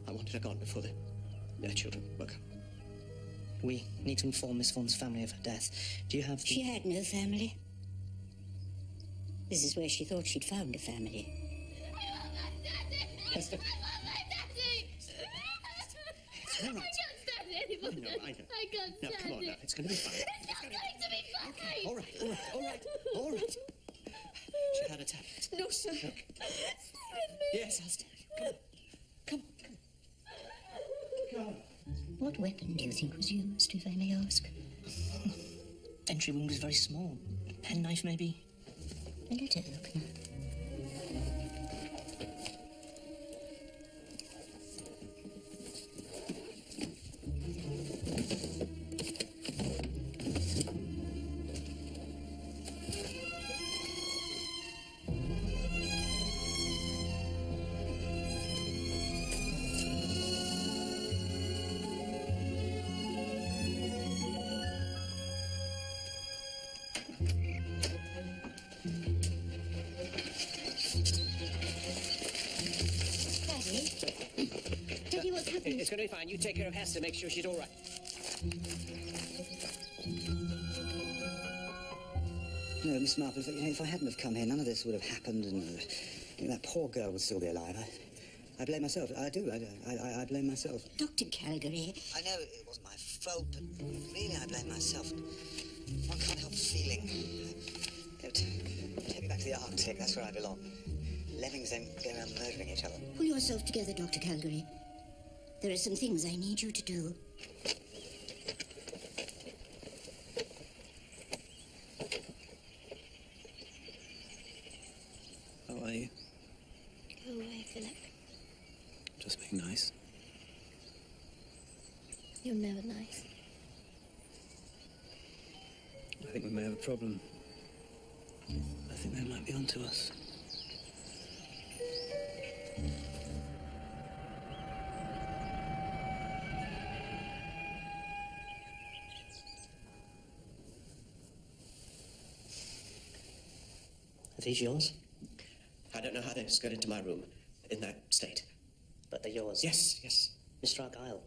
I wanted her gone before their children woke up. We need to inform Miss Vaughan's family of her death. Do you have the... She had no family. This is where she thought she'd found a family. Hester. I can't stand it anymore. I know. I can't Now, stand come on it. now. It's going to be fine. It's not going to be fine. Okay. All right. She had a tablet. No, sir. Look. Yes, Hester. Come on. What weapon do you think was used, if I may ask? Entry wound was very small. Penknife, maybe? A letter opener. Daddy, what's happened? It's going to be fine. You take care of Hester. Make sure she's all right. No, Miss Marple, if I hadn't have come here, none of this would have happened, and that poor girl would still be alive. I blame myself. I do. I blame myself. Dr. Calgary. I know it wasn't my fault, but really I blame myself. One can't help feeling. Take me back to the Arctic. That's where I belong. Lemmings don't go around murdering each other. Pull yourself together, Dr. Calgary. There are some things I need you to do. How are you? Go away, Philip. Just being nice. You're never nice. I think we may have a problem. I think they might be onto us. Are these yours? I don't know how they just got into my room in that state. But they're yours? Yes. Mr. Argyle,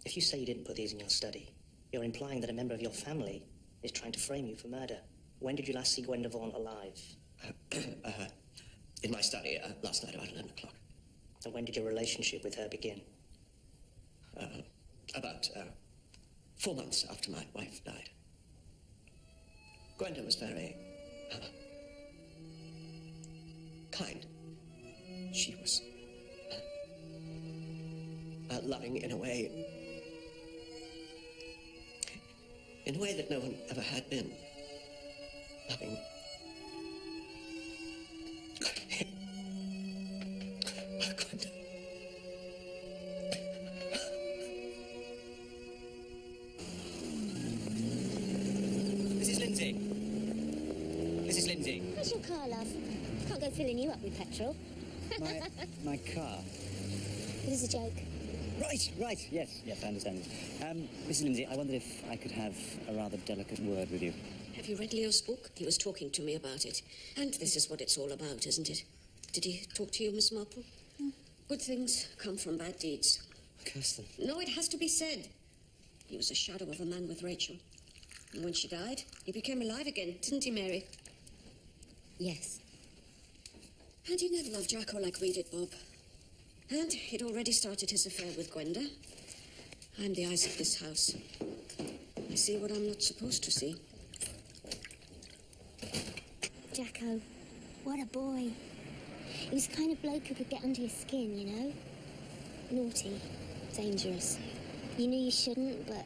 if you say you didn't put these in your study, you're implying that a member of your family is trying to frame you for murder. When did you last see Gwenda Vaughan alive? In my study last night about 11 o'clock. And when did your relationship with her begin? About 4 months after my wife died. Gwenda was very kind. She was loving in a way that no one ever had been. Loving. Gwenda. Mrs. Lindsay. Mrs. Lindsay. How's your car, love? Can't go filling you up with petrol. My car. It is a joke. Right, yes, I understand. Mrs. Lindsay, I wondered if I could have a rather delicate word with you. Have you read Leo's book? He was talking to me about it. And this is what it's all about, isn't it? Did he talk to you, Miss Marple? Good things come from bad deeds. Curse them. No, it has to be said. He was a shadow of a man with Rachel. And when she died, he became alive again, didn't he, Mary? Yes. And he never loved Jacko like we did, Bob. And he'd already started his affair with Gwenda. I'm the eyes of this house. I see what I'm not supposed to see. Jacko, what a boy. He was the kind of bloke who could get under your skin, you know? Naughty, dangerous. You knew you shouldn't, but...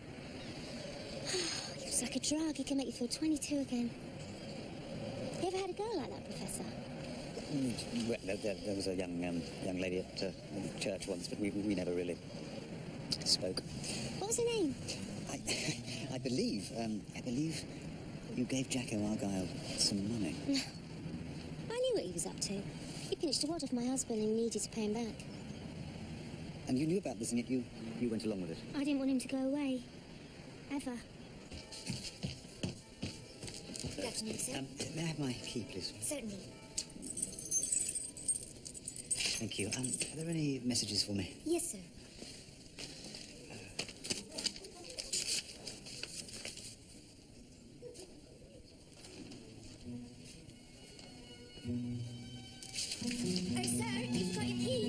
He was like a drug. He can make you feel 22 again. You ever had a girl like that, Professor? Well, there was a young lady at church once, but we never really spoke. What was her name? I believe you gave Jacko Argyle some money. I knew what he was up to. He pinched a wad of my husband and needed to pay him back. And you knew about this, and yet you went along with it. I didn't want him to go away. Ever. Good afternoon, sir. May I have my key, please? Certainly. Thank you. Are there any messages for me? Yes, sir. Oh, sir, you've got your key.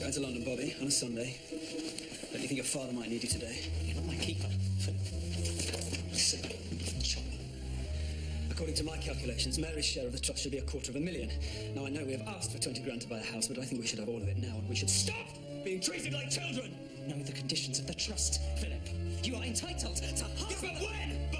Going to London, Bobby, on a Sunday. Don't you think your father might need you today? You're not my keeper. Listen, chop. According to my calculations, Mary's share of the trust should be $250,000. Now, I know we have asked for 20 grand to buy a house, but I think we should have all of it now, and we should stop being treated like children! Know the conditions of the trust, Philip. You are entitled to half. Yeah, but when, Bob?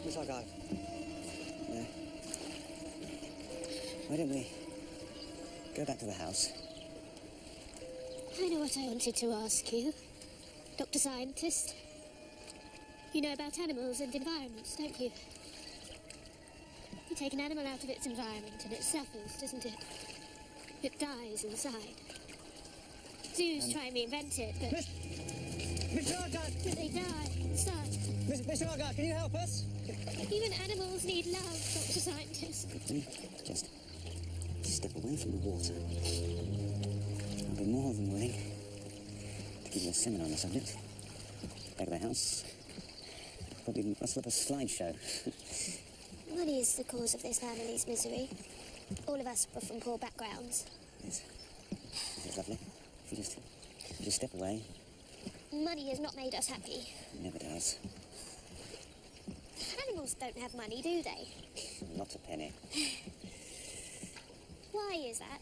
Miss Argyle. Yeah. Why don't we go back to the house? I know what I wanted to ask you. Dr. Scientist. You know about animals and environments, don't you? You take an animal out of its environment and it suffers, doesn't it? It dies inside. Zoos try and reinvent it, but... Mr. Argyle! They die inside. Mr. Argyle, can you help us? Even animals need love, Dr. Scientist. Just step away from the water. I'll be more than willing to give you a seminar on the subject. Back at the house. Probably rustle up a slideshow. Money is the cause of this family's misery. All of us are from poor backgrounds. Yes. It's lovely. If you just step away. Money has not made us happy. It never does. Animals don't have money, do they? Not a penny. Why is that?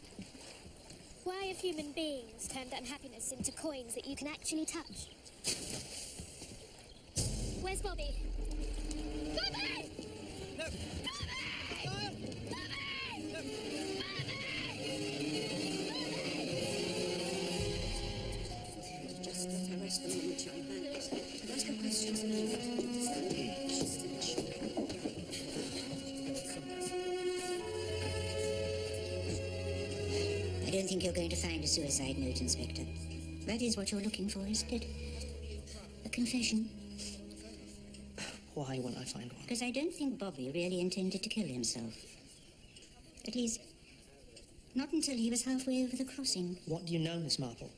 Why have human beings turned unhappiness into coins that you can actually touch? Where's Bobby? Bobby! No! Bobby! Bobby! No! Just let her rest the moment, young man. Ask her questions and leave her. She's still I don't think you're going to find a suicide note, Inspector. That is what you're looking for, isn't it? A confession. Why won't I find one? Because I don't think Bobby really intended to kill himself. At least, not until he was halfway over the crossing. What do you know, Miss Marple?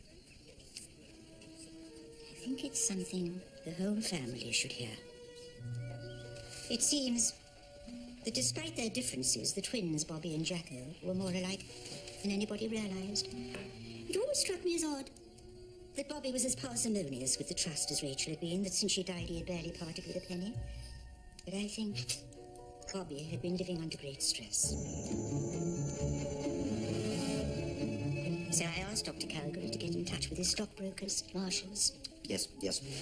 I think it's something the whole family should hear. It seems that despite their differences, the twins, Bobby and Jacko, were more alike than anybody realized. It always struck me as odd that Bobby was as parsimonious with the trust as Rachel had been, that since she died he had barely parted with a penny. But I think Bobby had been living under great stress. So I asked Dr. Calgary to get in touch with his stockbrokers, Marshalls. Yes.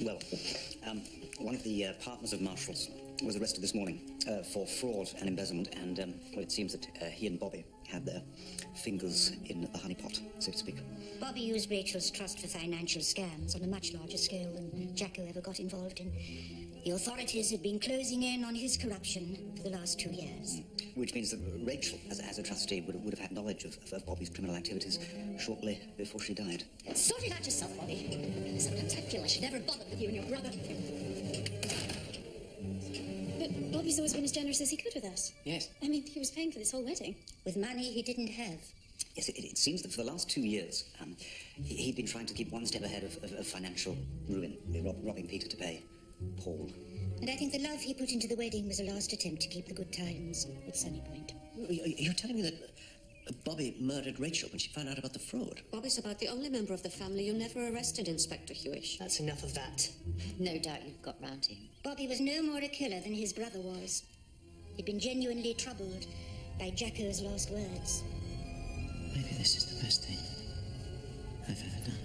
Well, one of the partners of Marshall's was arrested this morning for fraud and embezzlement, and well, it seems that he and Bobby had their fingers in the honeypot, so to speak. Bobby used Rachel's trust for financial scams on a much larger scale than Jacko ever got involved in. The authorities had been closing in on his corruption for the last 2 years. Which means that Rachel, as a trustee, would have had knowledge of Bobby's criminal activities shortly before she died. Sort it out yourself, Bobby. Sometimes I feel I should never have bothered with you and your brother. But Bobby's always been as generous as he could with us. Yes. I mean, he was paying for this whole wedding. With money he didn't have. Yes, it seems that for the last 2 years, he'd been trying to keep one step ahead of financial ruin, robbing Peter to pay Paul. And I think the love he put into the wedding was a last attempt to keep the good times at Sunny Point. You're telling me that Bobby murdered Rachel when she found out about the fraud? Bobby's about the only member of the family you never arrested, Inspector Hewish. That's enough of that. No doubt you've got round him. Bobby was no more a killer than his brother was. He'd been genuinely troubled by Jacko's last words. Maybe this is the best thing I've ever done.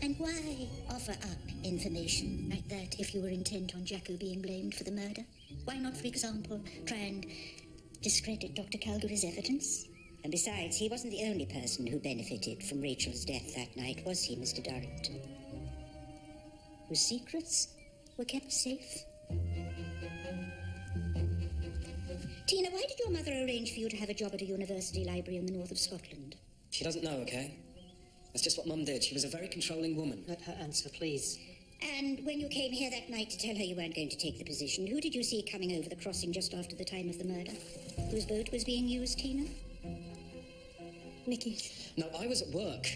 And why offer up information like that if you were intent on Jacko being blamed for the murder? Why not, for example, try and discredit Dr. Calgary's evidence? And besides, he wasn't the only person who benefited from Rachel's death that night, was he, Mr. Durrant? Whose secrets were kept safe? Tina, why did your mother arrange for you to have a job at a university library in the north of Scotland? She doesn't know, okay? That's just what Mum did. She was a very controlling woman. Let her answer, please. And when you came here that night to tell her you weren't going to take the position, who did you see coming over the crossing just after the time of the murder? Whose boat was being used, Tina? Mickey's. No, I was at work.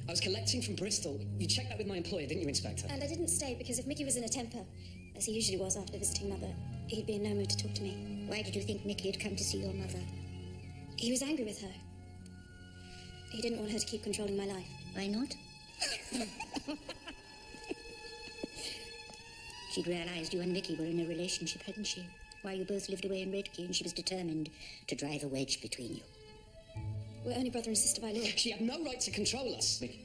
I was collecting from Bristol. You checked that with my employer, didn't you, Inspector? And I didn't stay because if Mickey was in a temper, as he usually was after visiting Mother, he'd be in no mood to talk to me. Why did you think Mickey had come to see your mother? He was angry with her. He didn't want her to keep controlling my life. Why not? She'd realised you and Mickey were in a relationship, hadn't she? While you both lived away in Redkey, and she was determined to drive a wedge between you. We're only brother and sister by law. She had no right to control us. Mickey.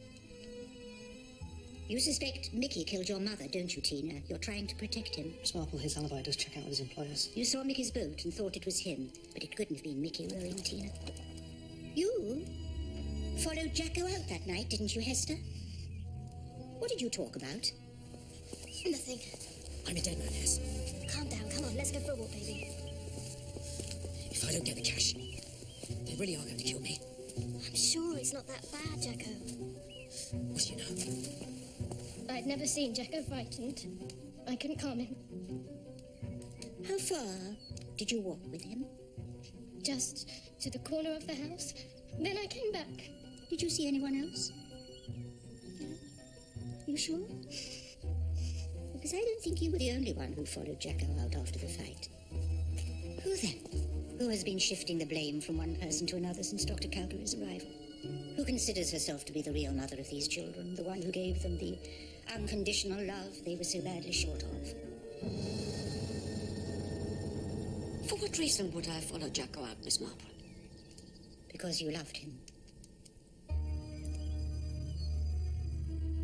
You suspect Mickey killed your mother, don't you, Tina? You're trying to protect him. Miss Marple, his alibi does check out with his employers. You saw Mickey's boat and thought it was him, but it couldn't have been Mickey rowing, Tina. You followed Jacko out that night, didn't you, Hester? What did you talk about? Nothing. I'm a dead man, Hess. Calm down. Come on, let's go for a walk, baby. If I don't get the cash, they really are going to kill me. I'm sure it's not that bad, Jacko. What do you know? I'd never seen Jacko frightened. I couldn't calm him. How far did you walk with him? Just to the corner of the house. Then I came back. Did you see anyone else? You sure? Because I don't think you were the only one who followed Jacko out after the fight. Who then? Who has been shifting the blame from one person to another since Dr. Calgary's arrival? Who considers herself to be the real mother of these children, the one who gave them the unconditional love they were so badly short of? For what reason would I follow Jacko out, Miss Marple? Because you loved him.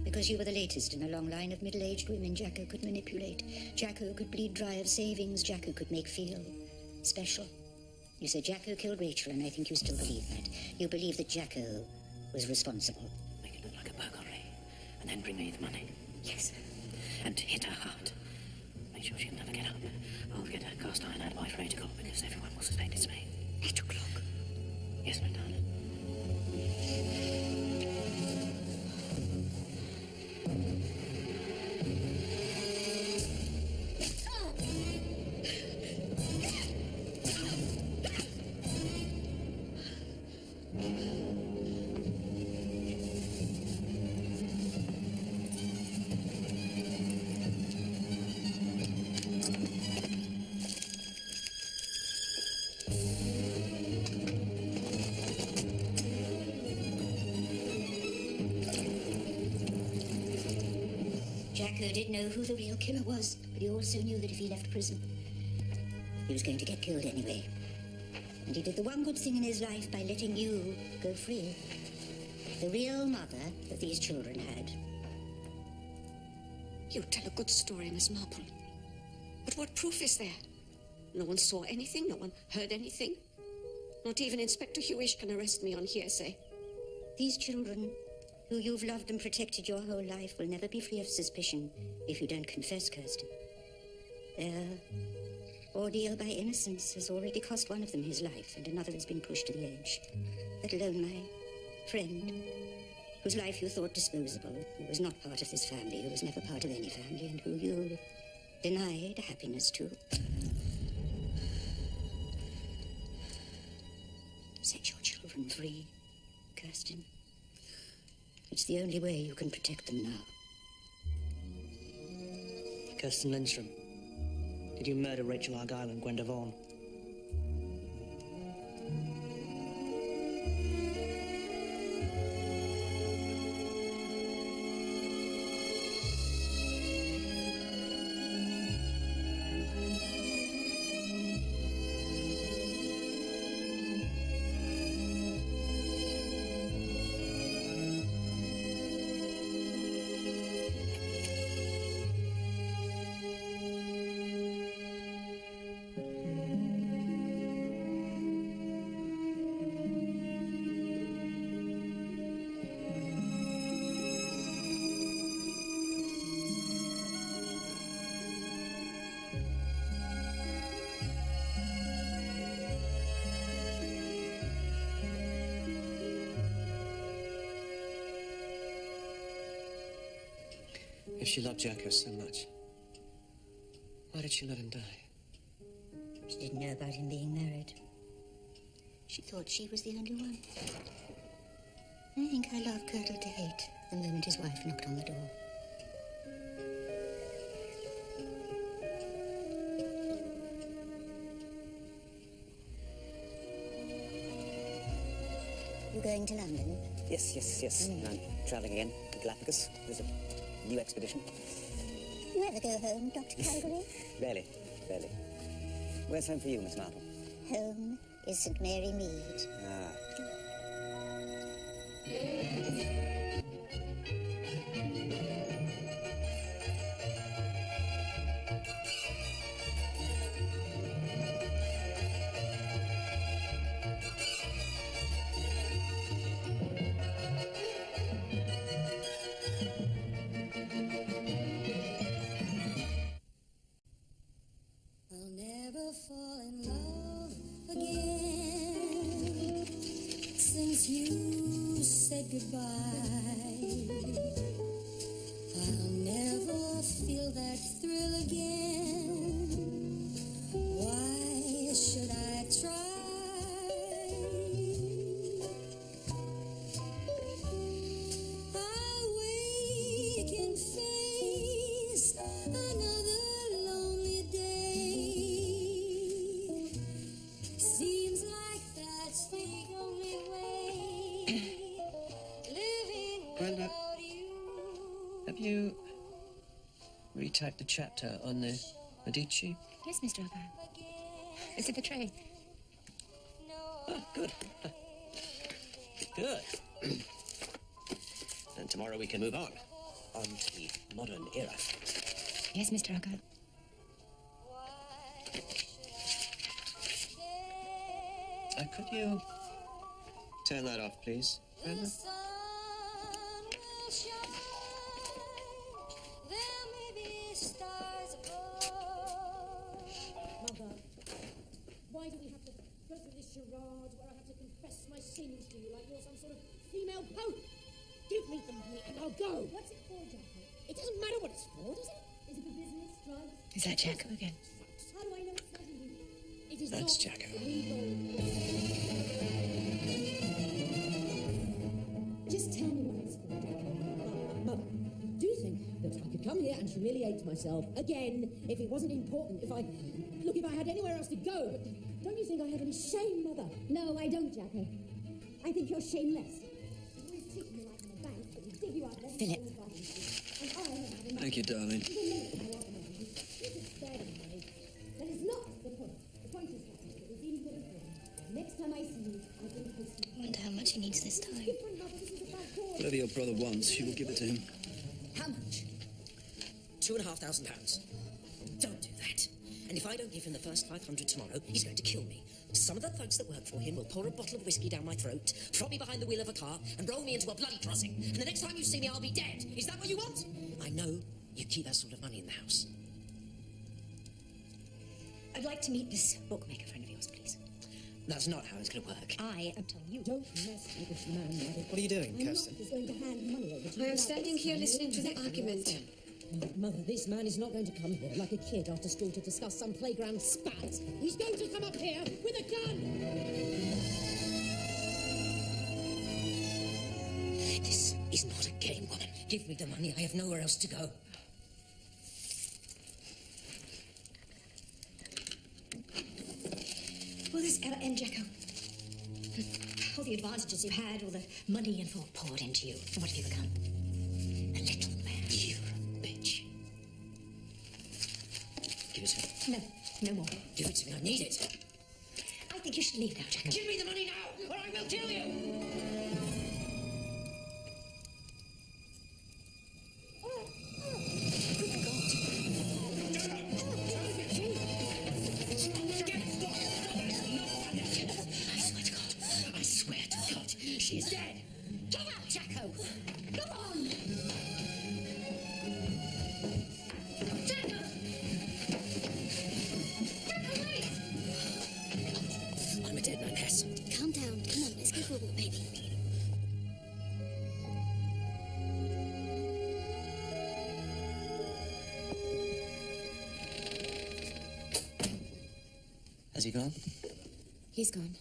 Because you were the latest in a long line of middle-aged women Jacko could manipulate. Jacko could bleed dry of savings. Jacko could make feel special. You said Jacko killed Rachel, and I think you still believe that. You believe that Jacko was responsible. Make it look like a burglary, and then bring me the money. Yes. And hit her hard. Make sure she'll never get up. I'll get a cast iron alibi for 8 o'clock because everyone will suspect it's me. 8 o'clock? Yes, my darling. Jacko did know who the real killer was, but he also knew that if he left prison, he was going to get killed anyway. And he did the one good thing in his life by letting you go free. The real mother that these children had. You tell a good story, Miss Marple. But what proof is there? No one saw anything, no one heard anything. Not even Inspector Hewish can arrest me on hearsay. These children, who you've loved and protected your whole life, will never be free of suspicion if you don't confess, Kirsten. Their ordeal by Innocence has already cost one of them his life, and another has been pushed to the edge. Let alone my friend, whose life you thought disposable, who was not part of this family, who was never part of any family, and who you denied happiness to. Set your children free, Kirsten. It's the only way you can protect them now. Kirsten Lindstrom, did you murder Rachel Argyle and Gwenda Vaughan? If she loved Jacko so much, why did she let him die? She didn't know about him being married. She thought she was the only one. I think our love curdled to hate the moment his wife knocked on the door. You going to London? Yes. I'm travelling again to Galapagos. There's a new expedition. You ever go home, Dr. Calgary? Rarely. Where's home for you, Miss Marple? Home is St. Mary Mead. Ah. Fall in love again since you said goodbye. I'll never feel that thrill again. Why should I try? I'll wake and face another lonely day. Seems like that's the only way. Living Gwenda, without you. have you retyped the chapter on the Medici? Yes, Mr. Argyle. It's in the tray. Oh, good. Good. And tomorrow we can move on to the modern era. Yes, Mr. Argyle. Could you turn that off, please, Brenda? Mother, why do we have to go through this charade where I have to confess my sins to you like you're some sort of female pope? Give me the money and I'll go. What's it for, Jacko? It doesn't matter what it's for, does it? Is it for business, drugs? Is that Jacko again? How do I know it's not illegal? It is That's not Jacko. illegal. Just tell me what it's for, Jacko. Mother, do you think that I could come here and humiliate myself again if it wasn't important, if I had anywhere else to go, but don't you think I have any shame, Mother? No, I don't, Jacko. I think you're shameless. You treat me like a bank, but you dig you out there. Philip. Thank you, darling. That is not the point. The point is that it is even important. Next time I see you, I think this. I wonder how much he needs this time. Different, Mother. This is about Whatever your brother wants, you will give it to him. How much? £2,500. Don't do that. And if I don't give him the first 500 tomorrow, he's going to kill me. Some of the folks that work for him will pour a bottle of whiskey down my throat, prop me behind the wheel of a car, and roll me into a bloody crossing. And the next time you see me, I'll be dead. Is that what you want? I know you keep that sort of money in the house. I'd like to meet this bookmaker friend of yours, please. That's not how it's going to work. I am telling you. Don't mess with this man, Mother. What are you doing, Kirsten? I'm not going to hand money over to you. I am standing here listening to the argument. Mother, this man is not going to come here like a kid after school to discuss some playground spat. He's going to come up here with a gun! This is not a game, woman. Give me the money. I have nowhere else to go. Will this ever end, Jacko? All the advantages you had, all the money and thought poured into you. And what have you become? A little man. You're a bitch. Give it to me. No, no more. Give it to me. I need it. I think you should leave now, Jacko. Give me the money now, or I will kill you! She's dead. Get out, Jacko. Come on. Jacko. Jacko, wait. I'm a dead man, Cass. Calm down. Come on, let's go for a walk, baby. Has he gone? He's gone.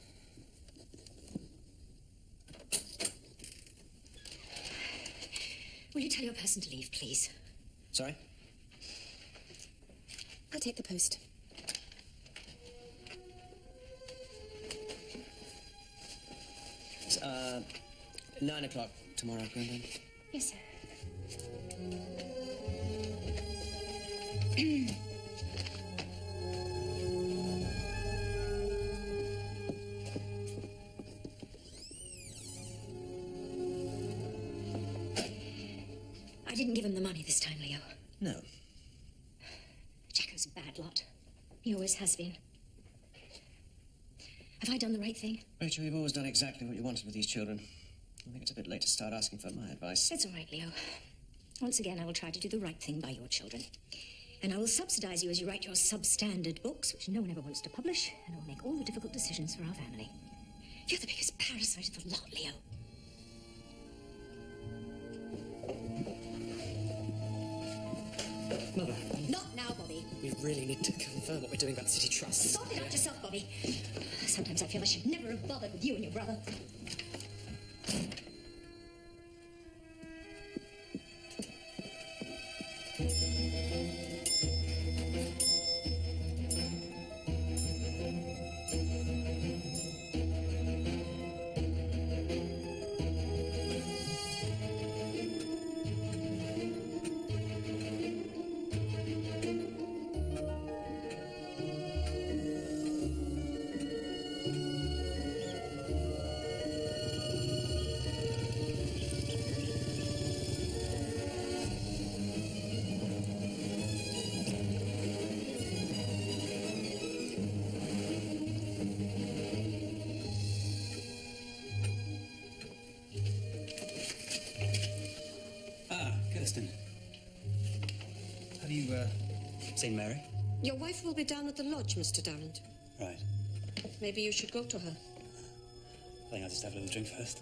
Will you tell your person to leave, please? Sorry? I'll take the post. It's, 9 o'clock tomorrow, Gwendolyn. Yes, sir. I didn't give him the money this time, Leo. No. Jacko's a bad lot. He always has been. Have I done the right thing? Rachel, you've always done exactly what you wanted with these children. I think it's a bit late to start asking for my advice. It's all right, Leo. Once again, I will try to do the right thing by your children. And I will subsidize you as you write your substandard books, which no one ever wants to publish, and I will make all the difficult decisions for our family. You're the biggest parasite of the lot, Leo. Mother. Not now, Bobby. We really need to confirm what we're doing about the City Trust. Sort it out yourself, Bobby. Sometimes I feel I should never have bothered with you and your brother. Have you, seen Mary? Your wife will be down at the lodge, Mr. Darrant. Right. Maybe you should go to her. I think I'll just have a little drink first.